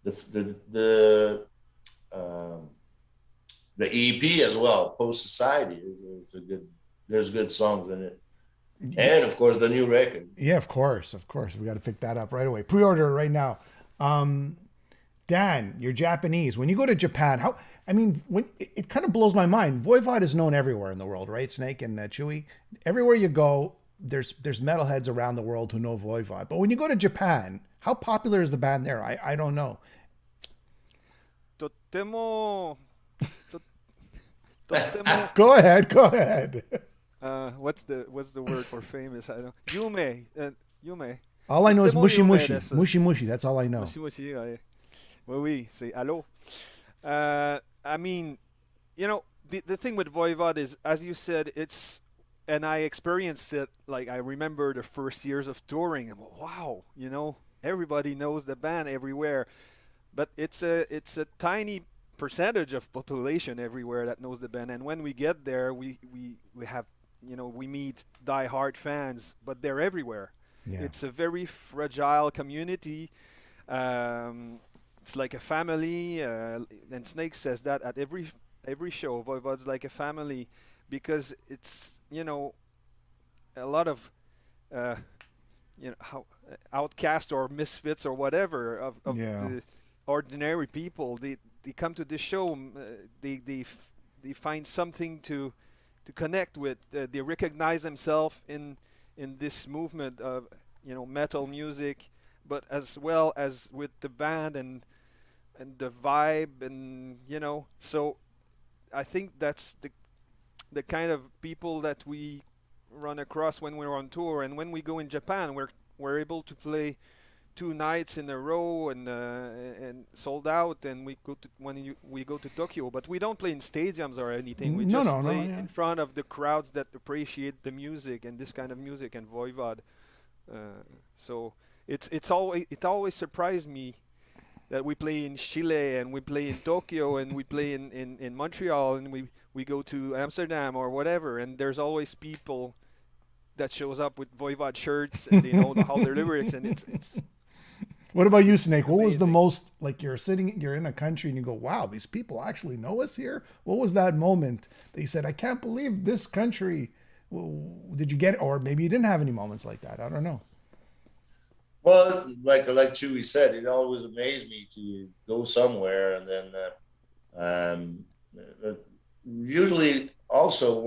[SPEAKER 2] The EP as well, Post Society is a good. There's good songs in it, and of course the new record.
[SPEAKER 1] Yeah, of course, we got to pick that up right away. Pre-order it right now. Dan, you're Japanese. When you go to Japan, it kind of blows my mind. Voivod is known everywhere in the world, right? Snake and Chewy. Everywhere you go, there's metalheads around the world who know Voivod. But when you go to Japan, how popular is the band there? I don't know.
[SPEAKER 3] Totemo.
[SPEAKER 1] Go ahead.
[SPEAKER 3] What's the word for famous? I don't. Yume.
[SPEAKER 1] All I know is mushi mushi.
[SPEAKER 3] That's
[SPEAKER 1] Mushi. That's all I know.
[SPEAKER 3] Mushi mushi. Oui, c'est allô. I mean, the thing with Voivod is, as you said, and I experienced it. Like, I remember the first years of touring. And wow, everybody knows the band everywhere, but it's a tiny percentage of population everywhere that knows the band. And when we get there, we have, we meet die-hard fans, but they're everywhere. Yeah. It's a very fragile community. It's like a family, and Snake says that at every show. Voivod's like a family, because it's a lot of outcast or misfits or whatever of the ordinary people. They come to this show. They find something to connect with. They recognize themselves in this movement of metal music, but as well as with the band and the vibe, and so I think that's the kind of people that we run across when we're on tour. And when we go in Japan, we're able to play 2 nights in a row and sold out, and we go to Tokyo, but we don't play in stadiums or anything. We just play in front of the crowds that appreciate the music and this kind of music and Voivod. So it always surprised me that we play in Chile and we play in Tokyo and we play in Montreal and we go to Amsterdam or whatever, and there's always people that shows up with Voivod shirts and they know all their lyrics, and it's
[SPEAKER 1] What about you, Snake? What was the most, like, you're in a country and you go, wow, these people actually know us here? What was that moment that you said, I can't believe this country? Did you get it? Or maybe you didn't have any moments like that. I don't know.
[SPEAKER 2] Well, like Chewy said, it always amazed me to go somewhere, and then usually also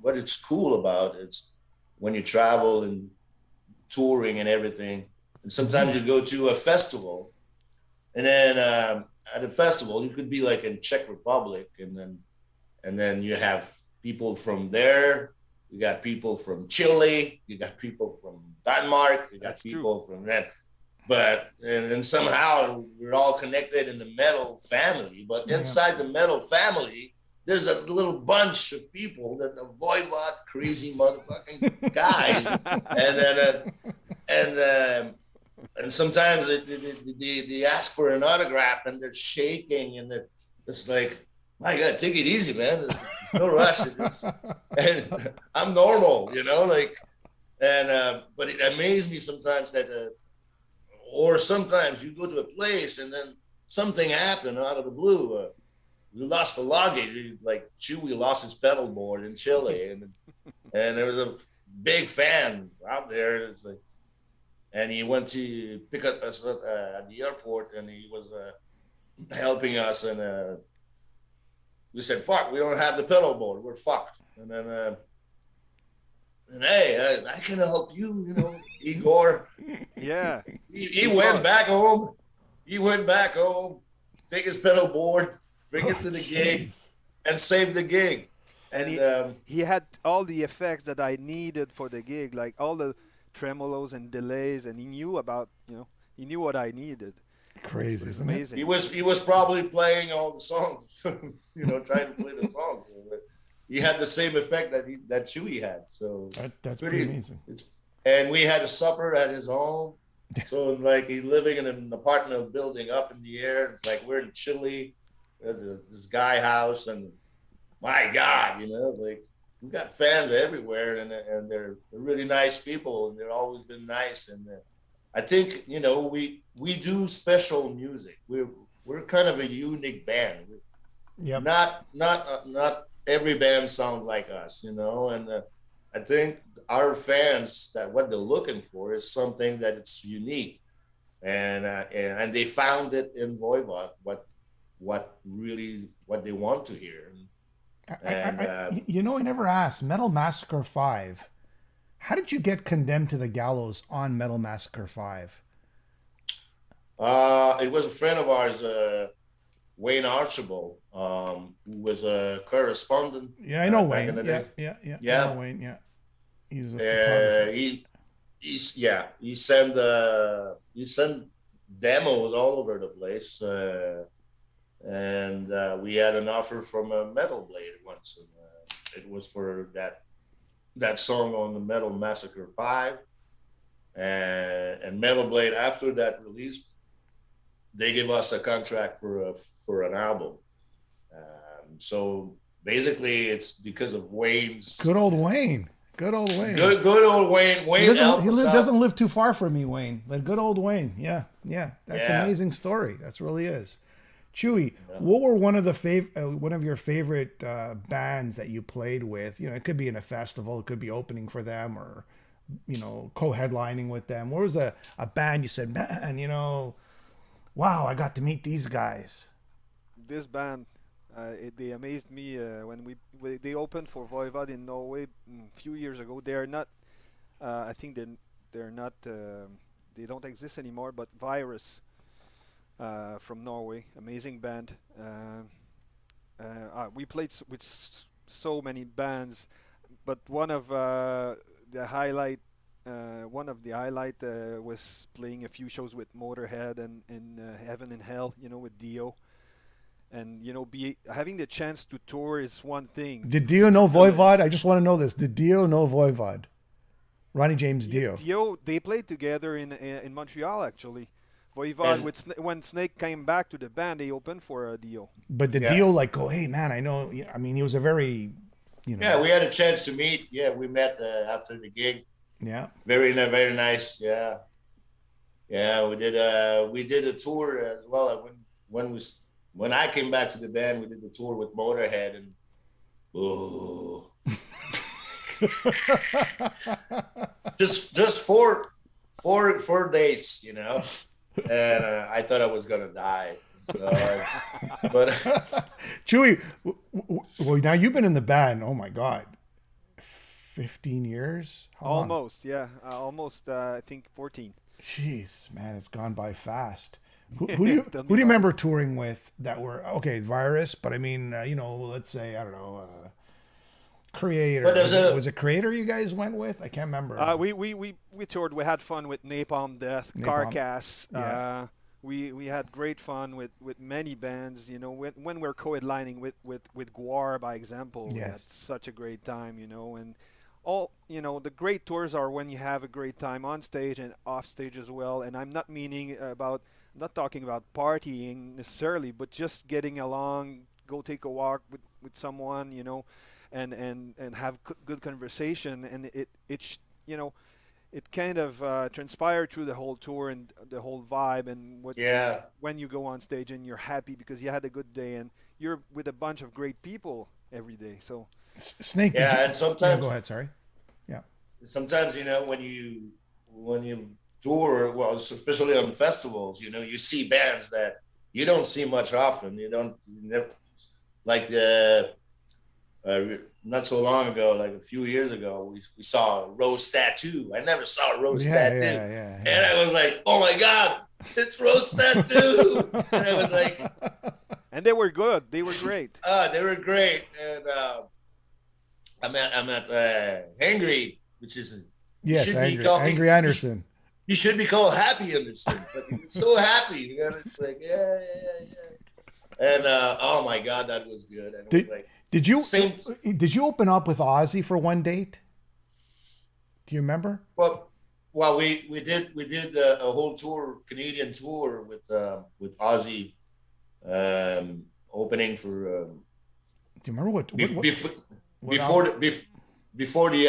[SPEAKER 2] what it's cool about is when you travel and touring and everything. And sometimes you go to a festival, and then at a festival you could be like in Czech Republic, and then you have people from there. You got people from Chile. You got people from Denmark. You got That's people true. From that. But and somehow we're all connected in the metal family. But inside the metal family, there's a little bunch of people that are Voivod crazy motherfucking guys, and sometimes they ask for an autograph and they're shaking, and it's like, my God, take it easy, man. There's no rush. And I'm normal, but it amazed me sometimes that, or sometimes you go to a place and then something happened out of the blue. You lost the luggage, like Chewy lost his pedal board in Chile, and there was a big fan out there. It's like, and he went to pick up us at the airport, and he was helping us, and we said, "Fuck, we don't have the pedal board. We're fucked." And then, hey, I can help you, Igor.
[SPEAKER 3] Yeah.
[SPEAKER 2] He went back home. He went back home, take his pedal board, bring it to the gig, and save the gig.
[SPEAKER 3] And he had all the effects that I needed for the gig, like all the tremolos and delays, and he knew about, he knew what I needed.
[SPEAKER 1] Crazy, isn't
[SPEAKER 3] amazing.
[SPEAKER 2] It? He was probably playing all the songs, trying to play the songs. He had the same effect that Chewy had. So
[SPEAKER 1] that's pretty amazing.
[SPEAKER 2] And we had a supper at his home. So like he's living in an apartment building up in the air. It's like we're in Chile, this guy house, and my God, like we got fans everywhere, and they're really nice people, and they've always been nice. And I think we do special music. We're kind of a unique band.
[SPEAKER 1] Yep.
[SPEAKER 2] Not every band sounds like us, and I think our fans that what they're looking for is something that it's unique, and they found it in Voivod what they want to hear.
[SPEAKER 1] I never asked Metal Massacre 5. How did you get condemned to the gallows on Metal Massacre 5?
[SPEAKER 2] It was a friend of ours, Wayne Archibald, who was a correspondent.
[SPEAKER 1] Yeah, I know Wayne.
[SPEAKER 2] Yeah.
[SPEAKER 1] I know Wayne. Yeah, he's a photographer.
[SPEAKER 2] He sent demos all over the place, and we had an offer from a Metal Blade once, and it was for that song on the Metal Massacre 5, and Metal Blade after that release, they gave us a contract for an album. So basically, it's because of Wayne's
[SPEAKER 1] good old Wayne. Good old Wayne.
[SPEAKER 2] Good old Wayne. Wayne
[SPEAKER 1] doesn't live too far from me, Wayne. But good old Wayne. Yeah. That's an amazing story. That really is. Chewy, what were one of your favorite bands that you played with? It could be in a festival, it could be opening for them, or co-headlining with them. What was a band you said, man, wow, I got to meet these guys?
[SPEAKER 3] This band, they amazed me when they opened for Voivod in Norway a few years ago. They are not, I think they're not, they don't exist anymore. But Virus from Norway, amazing band. We played with so many bands, but one of the highlight was playing a few shows with Motorhead and Heaven and Hell, with Dio. And having the chance to tour is one thing.
[SPEAKER 1] Did Dio know Voivod? I just want to know this. Did Dio know Voivod? Ronnie James Dio.
[SPEAKER 3] Dio, they played together in Montreal actually. Voivod, when Snake came back to the band, they opened for Dio.
[SPEAKER 1] But did Dio go, hey man, I know? I mean, he was a very,
[SPEAKER 2] Yeah, we had a chance to meet. Yeah, we met after the gig.
[SPEAKER 1] Yeah.
[SPEAKER 2] Very nice. Yeah. Yeah, we did a tour as well. When I came back to the band, we did the tour with Motorhead, and just four days, and I thought I was gonna die. So, but
[SPEAKER 1] Chewy, well, now you've been in the band. Oh my God, 15 years? How
[SPEAKER 3] almost, long? Yeah, almost. I think 14.
[SPEAKER 1] Jeez, man, it's gone by fast. Who do you remember touring with that were Virus? But I mean, let's say, I don't know, Creator. Was it Creator you guys went with? I can't remember.
[SPEAKER 3] We toured. We had fun with Napalm Death, Carcass.
[SPEAKER 1] Yeah.
[SPEAKER 3] We had great fun with many bands. When we're co-headlining with Guar, by example, we had such a great time. And all the great tours are when you have a great time on stage and off stage as well. And I'm not not talking about partying necessarily, but just getting along, go take a walk with someone, and have good conversation. And it kind of transpired through the whole tour and the whole vibe, and when you go on stage and you're happy because you had a good day and you're with a bunch of great people every day. So
[SPEAKER 1] Snake.
[SPEAKER 2] And sometimes
[SPEAKER 1] go ahead. Sorry. Yeah.
[SPEAKER 2] Sometimes when you tour, well, especially on festivals, you see bands that you don't see much often. You never, like not so long ago, like a few years ago, we saw Rose Tattoo. I never saw Rose Tattoo.
[SPEAKER 1] Yeah.
[SPEAKER 2] And I was like, oh my God, it's Rose Tattoo. And I was like,
[SPEAKER 3] and they were good. They were great.
[SPEAKER 2] They were great. And I'm at Angry, which is
[SPEAKER 1] Angry Anderson.
[SPEAKER 2] He should be called Happy Anderson, but he's so happy. It's like, yeah. And oh my God, that was good. And
[SPEAKER 1] did you open up with Ozzy for one date? Do you remember?
[SPEAKER 2] Well, well, we did a whole tour, Canadian tour with Ozzy, opening for.
[SPEAKER 1] Do you remember what
[SPEAKER 2] Before
[SPEAKER 1] album?
[SPEAKER 2] before the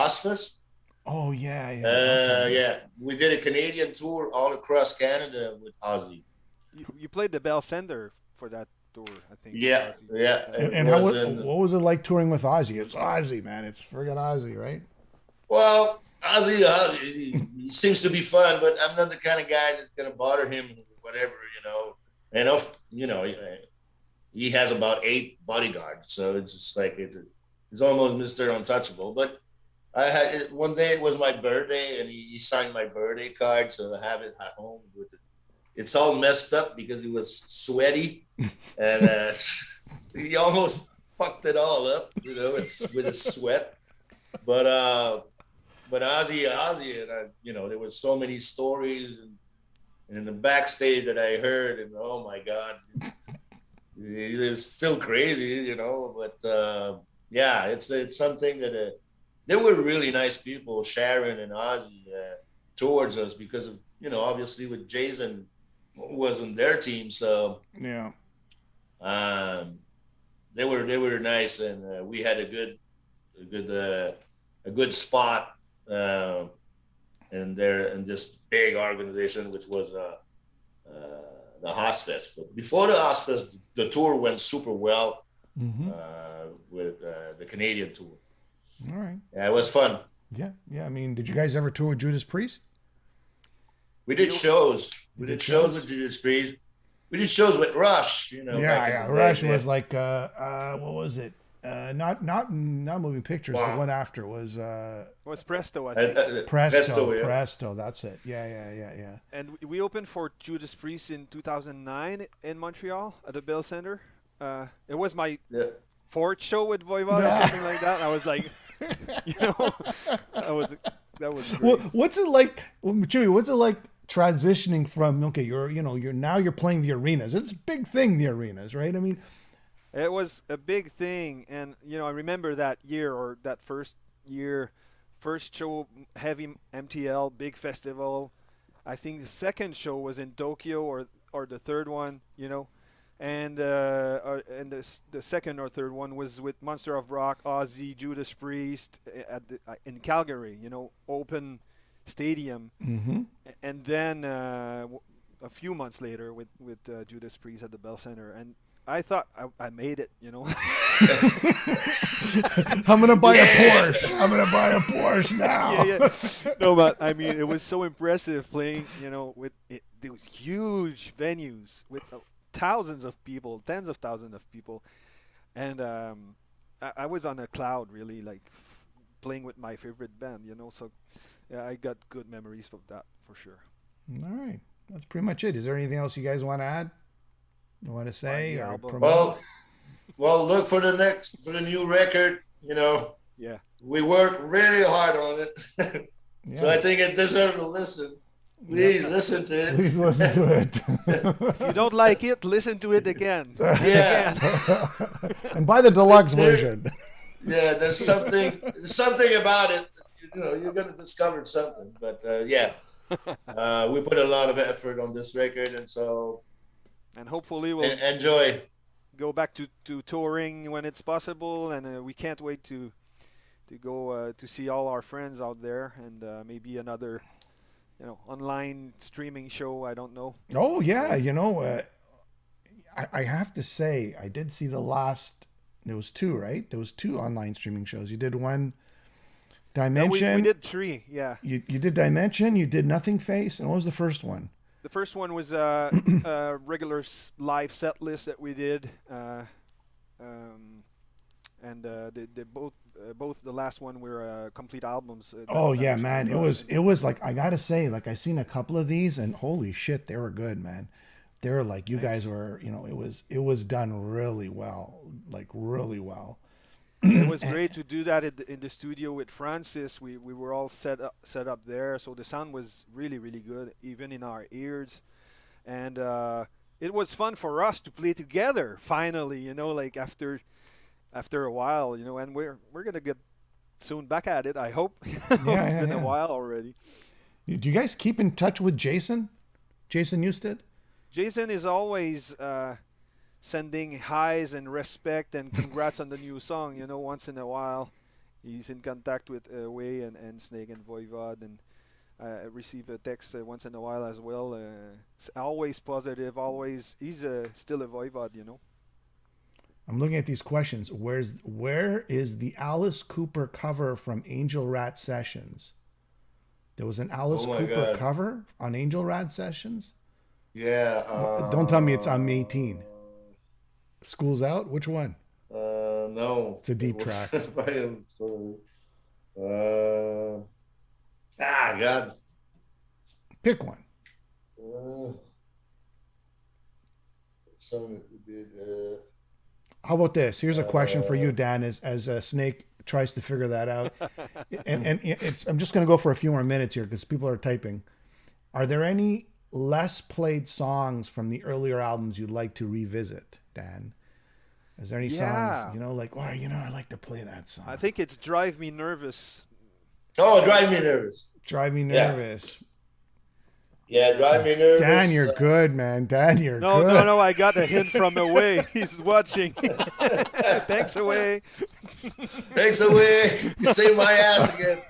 [SPEAKER 2] Ozfest.
[SPEAKER 1] Oh yeah, yeah. Okay.
[SPEAKER 2] Yeah, we did a Canadian tour all across Canada with Ozzy.
[SPEAKER 3] You played the Bell Sender for that tour, I think.
[SPEAKER 2] Yeah,
[SPEAKER 3] Ozzy.
[SPEAKER 2] yeah. It
[SPEAKER 1] And
[SPEAKER 2] was
[SPEAKER 1] what was it like touring with Ozzy? It's Ozzy, man. It's friggin' Ozzy, right?
[SPEAKER 2] well, Ozzy, he seems to be fun, but I'm not the kind of guy that's gonna bother him, whatever, you know. And he has about 8 bodyguards, so it's just like it's almost Mr. Untouchable. But I had one day, it was my birthday, and he signed my birthday card, so I have it at home with it. It's all messed up because it was sweaty, and he almost fucked it all up, with his sweat. But Ozzy, and there was so many stories and in the backstage that I heard, and oh my God, it was still crazy, But yeah, it's something that they were really nice people, Sharon and Ozzy, towards us because of obviously with Jason wasn't their team, so
[SPEAKER 1] Yeah.
[SPEAKER 2] They were nice, and we had a good spot in this big organization, which was the Ozfest. But before the Ozfest, the tour went super well with the Canadian tour.
[SPEAKER 1] All right.
[SPEAKER 2] Yeah, it was fun.
[SPEAKER 1] Yeah, yeah. I mean, did you guys ever tour with Judas Priest?
[SPEAKER 2] We did shows. We did shows with Judas Priest. We did shows with Rush.
[SPEAKER 1] Yeah, yeah. Rush was like, what was it? Not moving pictures.
[SPEAKER 2] Wow.
[SPEAKER 1] The one after was
[SPEAKER 3] It was Presto, I think.
[SPEAKER 1] Presto.
[SPEAKER 2] Yeah.
[SPEAKER 1] Presto. That's it. Yeah.
[SPEAKER 3] And we opened for Judas Priest in 2009 in Montreal at the Bell Center. It was my fourth show with Voivod or something like that. I was like, that was great.
[SPEAKER 1] What's it like, Chewy? What's it like transitioning from you're playing the arenas? It's a big thing, the arenas, right? I mean,
[SPEAKER 3] it was a big thing, and I remember that year or that first year, first show, heavy MTL, big festival. I think the second show was in Tokyo or the third one, and the second or third one was with Monster of Rock, Ozzy, Judas Priest in Calgary, open stadium, and then a few months later with Judas Priest at the Bell Center, and I thought I made it,
[SPEAKER 1] I'm gonna buy a Porsche. I'm gonna buy a Porsche now.
[SPEAKER 3] Yeah. No, but I mean, it was so impressive playing, with those huge venues with thousands of people, tens of thousands of people, and I was on a cloud, really, like playing with my favorite band, So yeah, I got good memories of that for sure.
[SPEAKER 1] All right, that's pretty much it. Is there anything else you guys want to add? You want to say or
[SPEAKER 2] promote? Well, look for the new record.
[SPEAKER 3] Yeah,
[SPEAKER 2] we work really hard on it, so I think it deserves a listen. Please listen to it.
[SPEAKER 1] Please listen to it.
[SPEAKER 3] If you don't like it, listen to it again.
[SPEAKER 2] Yeah.
[SPEAKER 1] And buy the deluxe version.
[SPEAKER 2] Yeah, there's something about it. You're gonna discover something. But we put a lot of effort on this record, and
[SPEAKER 3] hopefully we'll
[SPEAKER 2] enjoy.
[SPEAKER 3] Go back to touring when it's possible, and we can't wait to go to see all our friends out there, and maybe another online streaming show. I don't know.
[SPEAKER 1] Oh yeah, I have to say I did see the last. There was 2, right? There was 2 online streaming shows. You did one, Dimension.
[SPEAKER 3] No, we did 3. Yeah.
[SPEAKER 1] You did Dimension. You did Nothingface, and what was the first one?
[SPEAKER 3] The first one was a regular live set list that we did, and both the last one were complete albums.
[SPEAKER 1] Oh yeah, man! It was like, I gotta say, like, I seen a couple of these, and holy shit, they were good, man. They were like, you guys were, it was done really well, like really well.
[SPEAKER 3] It was great to do that in the studio with Francis. We were all set up there, so the sound was really, really good, even in our ears. And it was fun for us to play together finally, like after a while, and we're gonna get soon back at it, I hope. It's been a while already.
[SPEAKER 1] Do you guys keep in touch with Jason? Jason Newsted?
[SPEAKER 3] Jason is always sending highs and respect and congrats on the new song. You know, once in a while, he's in contact with Way and Snake and Voivod, and receive a text once in a while as well. Always positive. Always, he's still a Voivod. You know.
[SPEAKER 1] I'm looking at these questions. Where is the Alice Cooper cover from Angel Rat Sessions? There was an Alice
[SPEAKER 2] Oh my
[SPEAKER 1] Cooper
[SPEAKER 2] God.
[SPEAKER 1] cover on Angel Rat Sessions.
[SPEAKER 2] Yeah.
[SPEAKER 1] Don't tell me it's on 18. School's Out. Which one?
[SPEAKER 2] No.
[SPEAKER 1] It's a deep
[SPEAKER 2] It was
[SPEAKER 1] track.
[SPEAKER 2] by him, so, God.
[SPEAKER 1] Pick one.
[SPEAKER 2] Some did.
[SPEAKER 1] How about this? Here's a question for you, Dan, as Snake tries to figure that out. and I'm just going to go for a few more minutes here because people are typing. Are there any less played songs from the earlier albums you'd like to revisit, Dan? Is there any songs, like, wow, I like to play that song?
[SPEAKER 3] I think it's Drive Me Nervous.
[SPEAKER 2] Oh, Drive Me Nervous.
[SPEAKER 1] Drive Me Nervous.
[SPEAKER 2] Yeah, Drive Me Nervous.
[SPEAKER 1] Dan, you're good, man. Dan, you're good.
[SPEAKER 3] No, I got a hint from Away. He's watching. Thanks, Away.
[SPEAKER 2] Thanks, Away. You saved my ass again.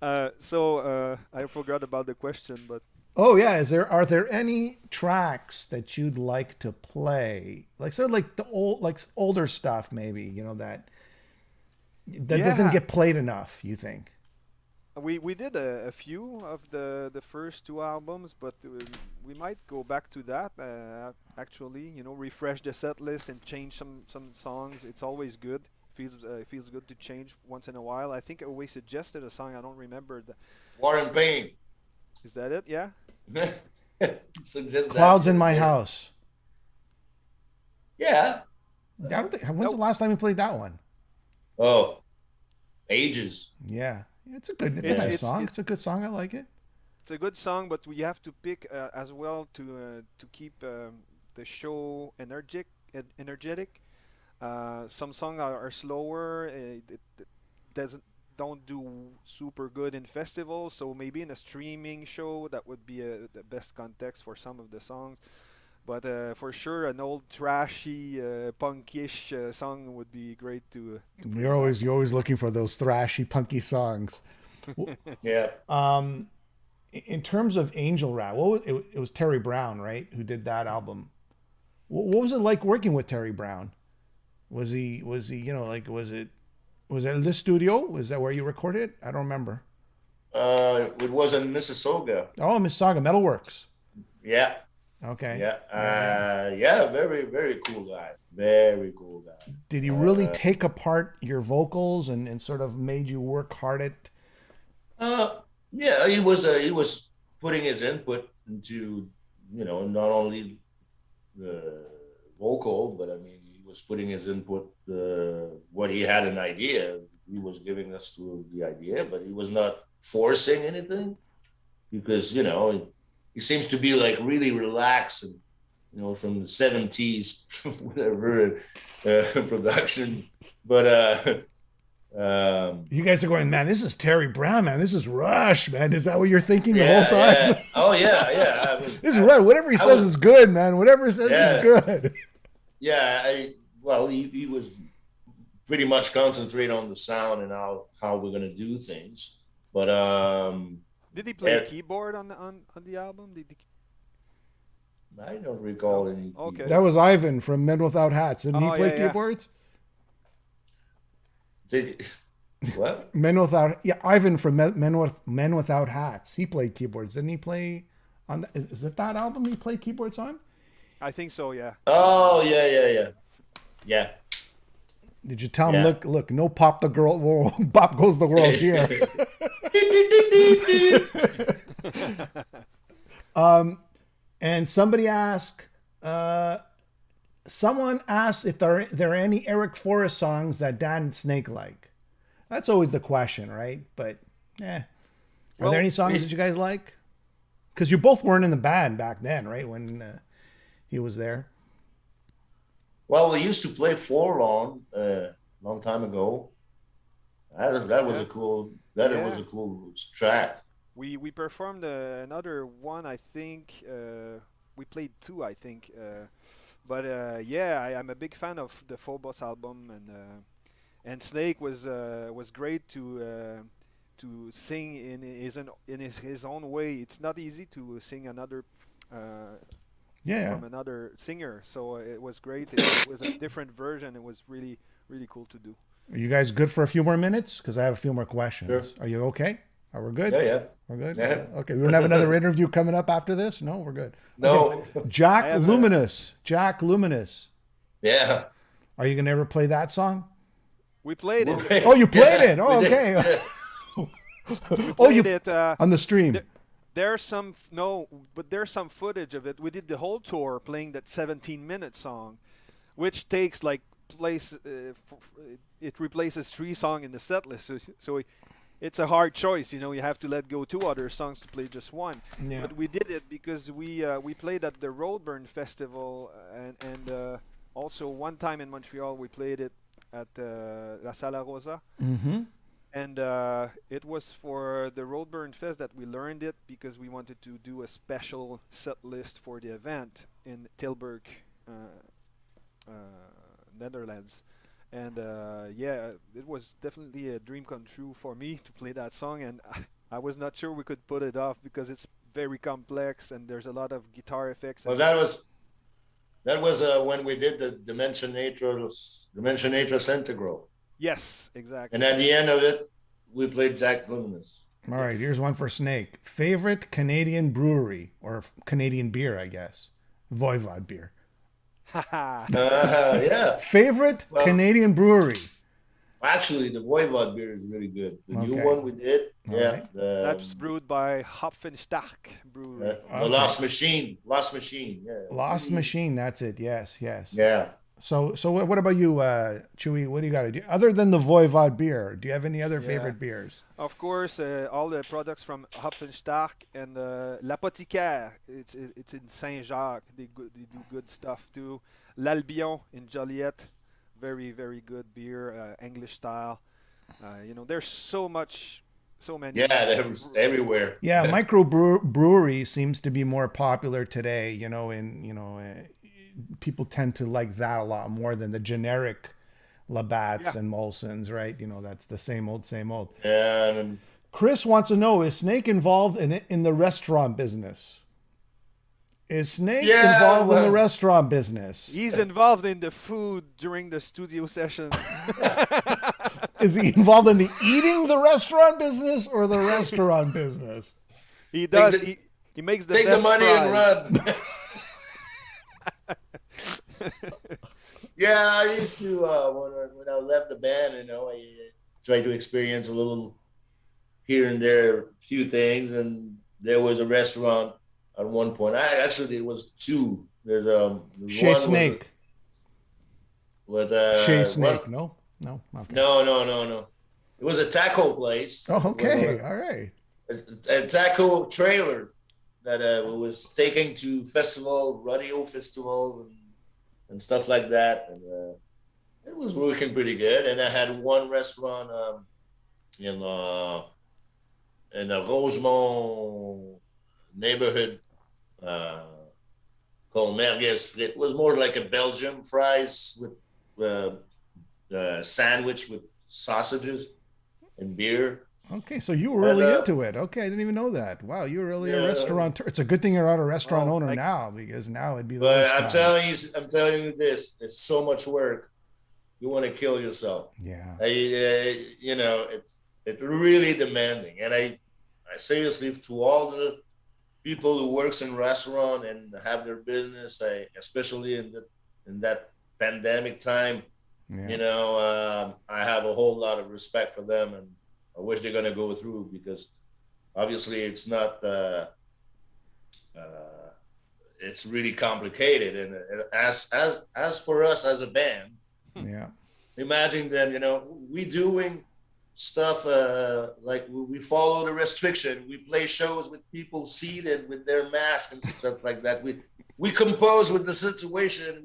[SPEAKER 3] I forgot about the question, but
[SPEAKER 1] Oh yeah, are there any tracks that you'd like to play? Like sort of like the older stuff maybe, that doesn't get played enough, you think?
[SPEAKER 3] we did a few of the first two albums, but we might go back to that actually, refresh the set list and change some songs. It's always good. Feels good to change once in a while. I think we suggested a song. I don't remember.
[SPEAKER 2] War and Pain.
[SPEAKER 3] Is that it? Yeah.
[SPEAKER 2] Suggest
[SPEAKER 1] Clouds
[SPEAKER 2] that.
[SPEAKER 1] in My House.
[SPEAKER 2] Yeah.
[SPEAKER 1] I don't think. When's the last time you played that one?
[SPEAKER 2] Oh, ages.
[SPEAKER 1] Yeah, it's a nice song. It's a good song. I like it.
[SPEAKER 3] It's a good song, but we have to pick as well to keep the show energetic. Some songs are slower. It don't do super good in festivals, so maybe in a streaming show that would be the best context for some of the songs. But for sure, an old trashy, punkish song would be great to.
[SPEAKER 1] You're always looking for those thrashy, punky songs.
[SPEAKER 2] Yeah.
[SPEAKER 1] In terms of Angel Rat, it was Terry Brown, right, who did that album. What was it like working with Terry Brown? Was he was it the studio? Was that where you recorded it? I don't remember.
[SPEAKER 2] It was in Mississauga.
[SPEAKER 1] Oh, Mississauga Metalworks.
[SPEAKER 2] Yeah.
[SPEAKER 1] Okay.
[SPEAKER 2] Yeah. Very, very cool guy. Very cool guy.
[SPEAKER 1] Did he really take apart your vocals and sort of made you work hard at?
[SPEAKER 2] Yeah, he was putting his input into, not only the vocal, but I mean, he was putting his input, what he had an idea. He was giving us the idea, but he was not forcing anything because, he seems to be like really relaxed and, from the 70s, whatever, production. But,
[SPEAKER 1] you guys are going, man, this is Terry Brown, man. This is Rush, man. Is that what you're thinking the whole time?
[SPEAKER 2] Yeah. Oh, yeah.
[SPEAKER 1] This is Rush. Whatever he says is good, man. Whatever he says is good.
[SPEAKER 2] Yeah. He was pretty much concentrate on the sound and how we're going to do things. But,
[SPEAKER 3] did he play keyboard on the album?
[SPEAKER 2] I don't recall any.
[SPEAKER 3] Okay.
[SPEAKER 1] That was Ivan from Men Without Hats. Didn't he play keyboards?
[SPEAKER 2] What?
[SPEAKER 1] Ivan from Men Without Hats. He played keyboards. Didn't he play on? Is it that album he played keyboards on?
[SPEAKER 3] I think so. Yeah.
[SPEAKER 2] Oh yeah.
[SPEAKER 1] Did you tell him? Look, no pop the girl, pop goes the world here. And somebody asked. Someone asked if there are any Eric Forrest songs that Dan and Snake like. That's always the question, right? But, Are there any songs that you guys like? Because you both weren't in the band back then, right? When he was there.
[SPEAKER 2] Well, we used to play Forlorn long time ago. That was a cool That it was a cool track.
[SPEAKER 3] We performed another one, I think. We played two, I think. But yeah, I'm a big fan of the Phobos album, and Snake was great to sing in his own way. It's not easy to sing another from another singer, so it was great. It was a different version. It was really really cool to do.
[SPEAKER 1] Are you guys good for a few more minutes? Because I have a few more questions.
[SPEAKER 2] Sure.
[SPEAKER 1] Are you okay? Are we good?
[SPEAKER 2] Yeah.
[SPEAKER 1] We're good?
[SPEAKER 2] Yeah.
[SPEAKER 1] Okay, we don't have another interview coming up after this? No, we're good.
[SPEAKER 2] No.
[SPEAKER 1] Okay. Jack Luminous.
[SPEAKER 2] Yeah.
[SPEAKER 1] Are you going to ever play that song?
[SPEAKER 3] We played it.
[SPEAKER 1] Oh, you played it? Oh, okay.
[SPEAKER 3] Played it
[SPEAKER 1] on the stream.
[SPEAKER 3] There's some footage of it. We did the whole tour playing that 17-minute song, which takes like it replaces 3 songs in the set list. So it's a hard choice, you have to let go 2 other songs to play just one.
[SPEAKER 1] Yeah.
[SPEAKER 3] But we did it because we played at the Roadburn Festival, and also one time in Montreal we played it at La Sala Rosa.
[SPEAKER 1] Mm-hmm.
[SPEAKER 3] And it was for the Roadburn Fest that we learned it, because we wanted to do a special set list for the event in Tilburg, Netherlands. And yeah, it was definitely a dream come true for me to play that song, and I was not sure we could put it off because it's very complex and there's a lot of guitar effects.
[SPEAKER 2] Well, that was when we did the Dimensionator Centigrade.
[SPEAKER 3] Yes, exactly.
[SPEAKER 2] And at the end of it, we played Jack Luminous.
[SPEAKER 1] All right, here's one for Snake. Favorite Canadian brewery, or Canadian beer, I guess. Voivod beer.
[SPEAKER 2] Yeah.
[SPEAKER 1] Favorite Canadian brewery.
[SPEAKER 2] Actually, the Voivod beer is really good. The new one we did,
[SPEAKER 1] right.
[SPEAKER 3] That's brewed by Hopfenstark Brewery.
[SPEAKER 2] The Lost Machine. Yeah.
[SPEAKER 1] Lost Machine, that's it. Yes.
[SPEAKER 2] Yeah.
[SPEAKER 1] So what about you, Chewy? What do you got to do other than the Voivod beer? Do you have any other favorite beers?
[SPEAKER 3] Of course, all the products from Hopfenstark and L'Apothicaire. It's in Saint-Jacques. They do good stuff too. L'Albion in Joliette, very very good beer, English style. There's so many.
[SPEAKER 2] Yeah, there's everywhere.
[SPEAKER 1] Yeah, microbrewery seems to be more popular today. People tend to like that a lot more than the generic Labatts and Molsons, right? That's the same old.
[SPEAKER 2] Yeah.
[SPEAKER 1] Chris wants to know, is Snake involved in the restaurant business? Is Snake involved in the restaurant business?
[SPEAKER 3] He's involved in the food during the studio session.
[SPEAKER 1] Is he involved in the eating the restaurant business or the restaurant business?
[SPEAKER 3] He does. He makes the
[SPEAKER 2] take
[SPEAKER 3] best
[SPEAKER 2] the money
[SPEAKER 3] fries.
[SPEAKER 2] and run. Yeah, I used to when I left the band, I tried to experience a little here and there, a few things, and there was a restaurant at one point. It was 2. There's
[SPEAKER 1] Chez
[SPEAKER 2] one
[SPEAKER 1] Snake.
[SPEAKER 2] With
[SPEAKER 1] Chez Snake. No. Okay.
[SPEAKER 2] No. It was a taco place.
[SPEAKER 1] Oh, okay. All right.
[SPEAKER 2] A taco trailer that was taken to rodeo festivals and stuff like that, and it was working pretty good. And I had one restaurant in the Rosemont neighborhood called Merguez Frites. It was more like a Belgian fries with sandwich with sausages and beer.
[SPEAKER 1] Okay, so you were really into it. Okay, I didn't even know that. Wow, you're really a restaurateur. It's a good thing you're not a restaurant owner now, because now it'd be the
[SPEAKER 2] But I'm telling you this, it's so much work. You want to kill yourself.
[SPEAKER 1] Yeah.
[SPEAKER 2] It's really demanding. And I seriously, to all the people who works in restaurant and have their business, especially in that pandemic time, I have a whole lot of respect for them, and I wish they're going to go through, because obviously it's not, it's really complicated. And as for us as a band, imagine then, we doing stuff like we follow the restriction. We play shows with people seated with their masks and stuff like that. We compose with the situation.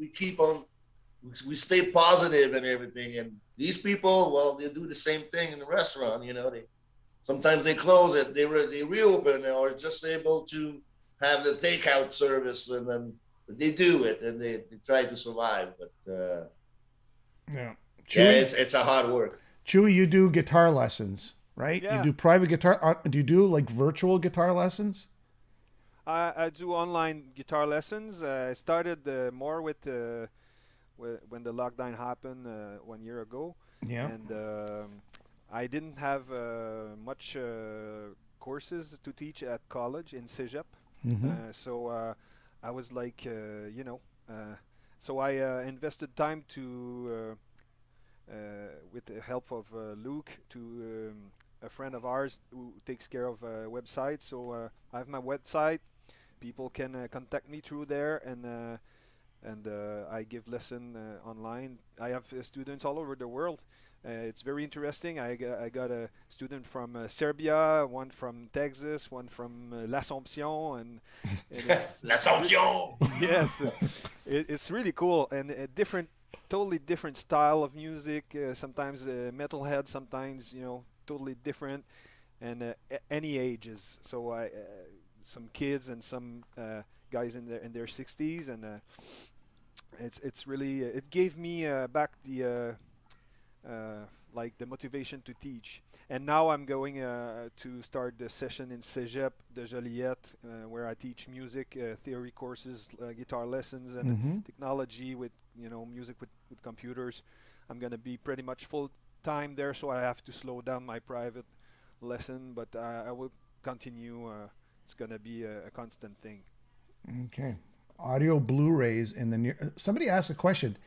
[SPEAKER 2] We stay positive and everything. And these people, well, they do the same thing in the restaurant. sometimes they close it, they reopen, or just able to have the takeout service, and then they do it and they try to survive. But
[SPEAKER 1] Yeah.
[SPEAKER 2] yeah,
[SPEAKER 1] Chewy,
[SPEAKER 2] it's a hard work.
[SPEAKER 1] Chewy, you do guitar lessons, right? You
[SPEAKER 3] Yeah.
[SPEAKER 1] do private guitar. Do you do like virtual guitar lessons?
[SPEAKER 3] I do online guitar lessons. I started more with when the lockdown happened 1 year ago,
[SPEAKER 1] Yeah.
[SPEAKER 3] and I didn't have much courses to teach at college in Cégep.
[SPEAKER 1] Mm-hmm.
[SPEAKER 3] So I was like, so I invested time to, with the help of Luke, to a friend of ours who takes care of a website. So I have my website. People can contact me through there, and I give lesson online. I have students all over the world. It's very interesting. I got a student from Serbia, one from Texas, one from L'Assomption, and it's
[SPEAKER 2] L'Assomption.
[SPEAKER 3] yes, it's really cool, and a different, totally different style of music. Sometimes metalhead, sometimes totally different, and any ages. So I some kids and some guys in their 60s, and it's really it gave me back the like the motivation to teach. And now I'm going to start the session in Cégep de Joliette, where I teach music theory courses, guitar lessons, and
[SPEAKER 1] Mm-hmm.
[SPEAKER 3] technology with music with computers. I'm gonna be pretty much full time there, so I have to slow down my private lesson, but I will continue. It's gonna be a constant thing.
[SPEAKER 1] Okay. Audio Blu-rays in the near. Somebody asked a question.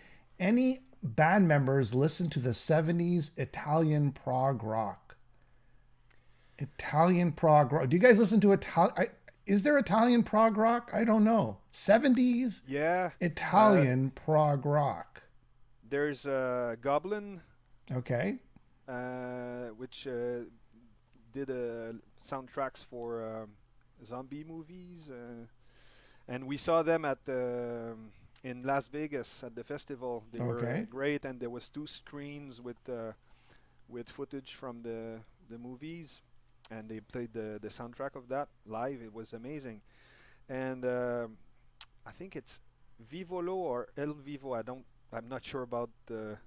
[SPEAKER 1] Any band members listen to the 70s Italian prog rock? Italian prog rock. Do you guys listen to Italian? Is there Italian prog rock? I don't know. 70s
[SPEAKER 3] Yeah,
[SPEAKER 1] Italian prog rock.
[SPEAKER 3] there's Goblin,
[SPEAKER 1] Okay.
[SPEAKER 3] which did soundtracks for zombie movies, and we saw them at in Las Vegas at the festival. They were
[SPEAKER 1] Okay.
[SPEAKER 3] great, and there was 2 screens with footage from the movies, and they played the soundtrack of that live. It was amazing, and I think it's Vivolo or El Vivo. I'm not sure about the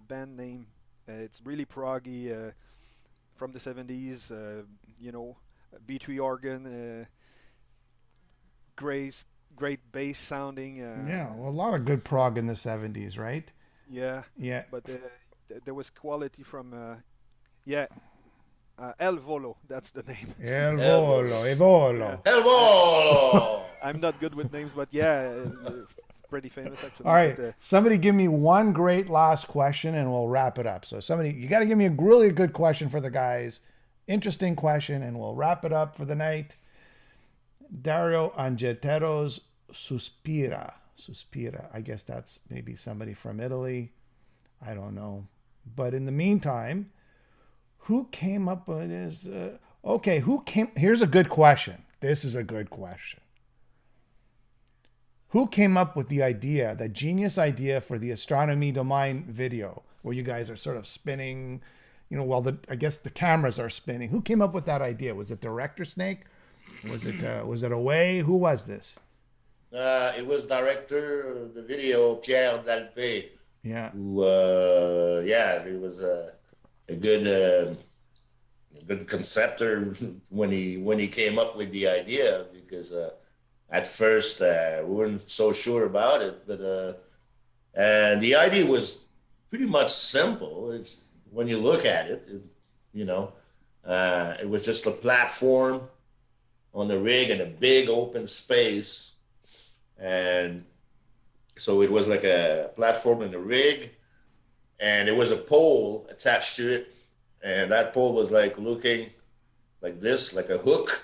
[SPEAKER 3] band name. It's really proggy from the 70s. B3 organ, great bass sounding.
[SPEAKER 1] Yeah. Well, a lot of good prog in the 70s, right?
[SPEAKER 3] Yeah,
[SPEAKER 1] Yeah.
[SPEAKER 3] but there was quality from yeah, El Volo. That's the name.
[SPEAKER 1] El
[SPEAKER 2] El
[SPEAKER 1] Volo. E Volo.
[SPEAKER 2] El Volo.
[SPEAKER 3] I'm not good with names, but yeah, pretty famous actually.
[SPEAKER 1] All right.
[SPEAKER 3] But,
[SPEAKER 1] Somebody give me one great last question and we'll wrap it up. So you got to give me a really good question for the guys. Interesting question, and we'll wrap it up for the night. Dario Angetero's Suspira. Suspira. I guess that's maybe somebody from Italy. I don't know. But in the meantime, who came up with this? Here's a good question. This is a good question. Who came up with the idea, that genius idea for the Astronomy Domain video, where you guys are sort of spinning, I guess the cameras are spinning. Who came up with that idea? Was it Director Snake? Was it Away? Who was this?
[SPEAKER 2] It was director of the video, Pierre Dalpé,
[SPEAKER 1] Yeah.
[SPEAKER 2] who he was a good conceptor when he came up with the idea, because at first we weren't so sure about it, but and the idea was pretty much simple. It's when you look at it, it was just a platform on the rig in a big open space, and so it was like a platform in the rig, and there was a pole attached to it, and that pole was like looking like this, like a hook,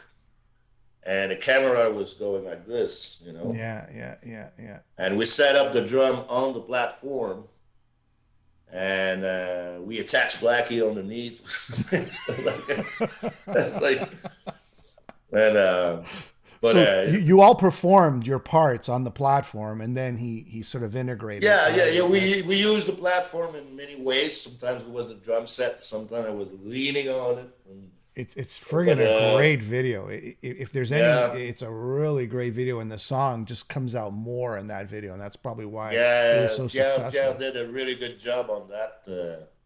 [SPEAKER 2] and the camera was going like this,
[SPEAKER 1] Yeah.
[SPEAKER 2] And we set up the drum on the platform, and we attached Blackie underneath. That's like, and but
[SPEAKER 1] So you all performed your parts on the platform, and then he sort of integrated.
[SPEAKER 2] yeah. We used the platform in many ways. Sometimes it was a drum set. Sometimes I was leaning on it. And
[SPEAKER 1] It's friggin' a great video. If there's any,
[SPEAKER 2] Yeah.
[SPEAKER 1] it's a really great video, and the song just comes out more in that video, and that's probably why it
[SPEAKER 2] Yeah,
[SPEAKER 1] was so
[SPEAKER 2] Jeff
[SPEAKER 1] successful.
[SPEAKER 2] did a really good job on that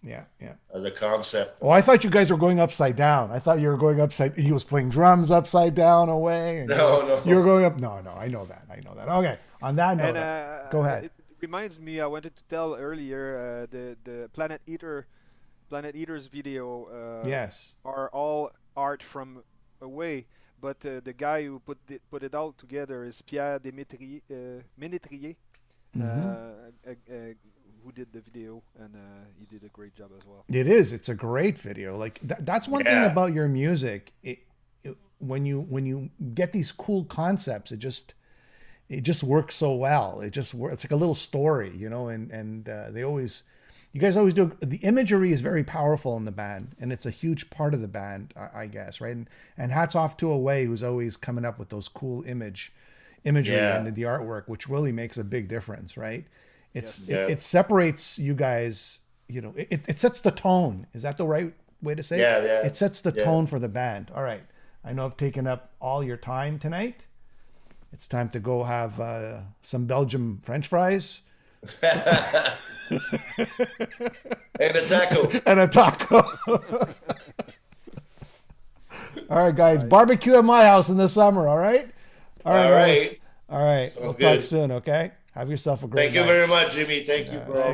[SPEAKER 1] Yeah, yeah.
[SPEAKER 2] as a concept.
[SPEAKER 1] Oh, I thought you guys were going upside down. I thought you were going upside. He was playing drums upside down away. And
[SPEAKER 2] No.
[SPEAKER 1] you were going up. No, I know that. Okay. On that note,
[SPEAKER 3] And
[SPEAKER 1] go ahead.
[SPEAKER 3] It reminds me, I wanted to tell earlier, the Planet Eaters video
[SPEAKER 1] Yes.
[SPEAKER 3] are all art from away, but the guy who put it all together is Pierre Ménétrier, who did the video, and he did a great job as well.
[SPEAKER 1] It is. It's a great video. Like that's one thing about your music. When you get these cool concepts, it just works so well. It's like a little story, you know. And you guys always do. The imagery is very powerful in the band, and it's a huge part of the band, I guess, right? And hats off to Away, who's always coming up with those cool imagery and the artwork, which really makes a big difference, right? It separates you guys. You know, it sets the tone. Is that the right way to say it?
[SPEAKER 2] Yeah.
[SPEAKER 1] It sets the tone for the band. All right. I know I've taken up all your time tonight. It's time to go have some Belgium French fries.
[SPEAKER 2] And a taco.
[SPEAKER 1] And a taco. All right, guys. Barbecue at my house in the summer, all right? All right.
[SPEAKER 2] All right.
[SPEAKER 1] All right.
[SPEAKER 2] Sounds
[SPEAKER 1] We'll
[SPEAKER 2] good.
[SPEAKER 1] talk soon, okay? Have yourself a great
[SPEAKER 2] Thank you
[SPEAKER 1] night.
[SPEAKER 2] very much, Jimmy. Thank you for all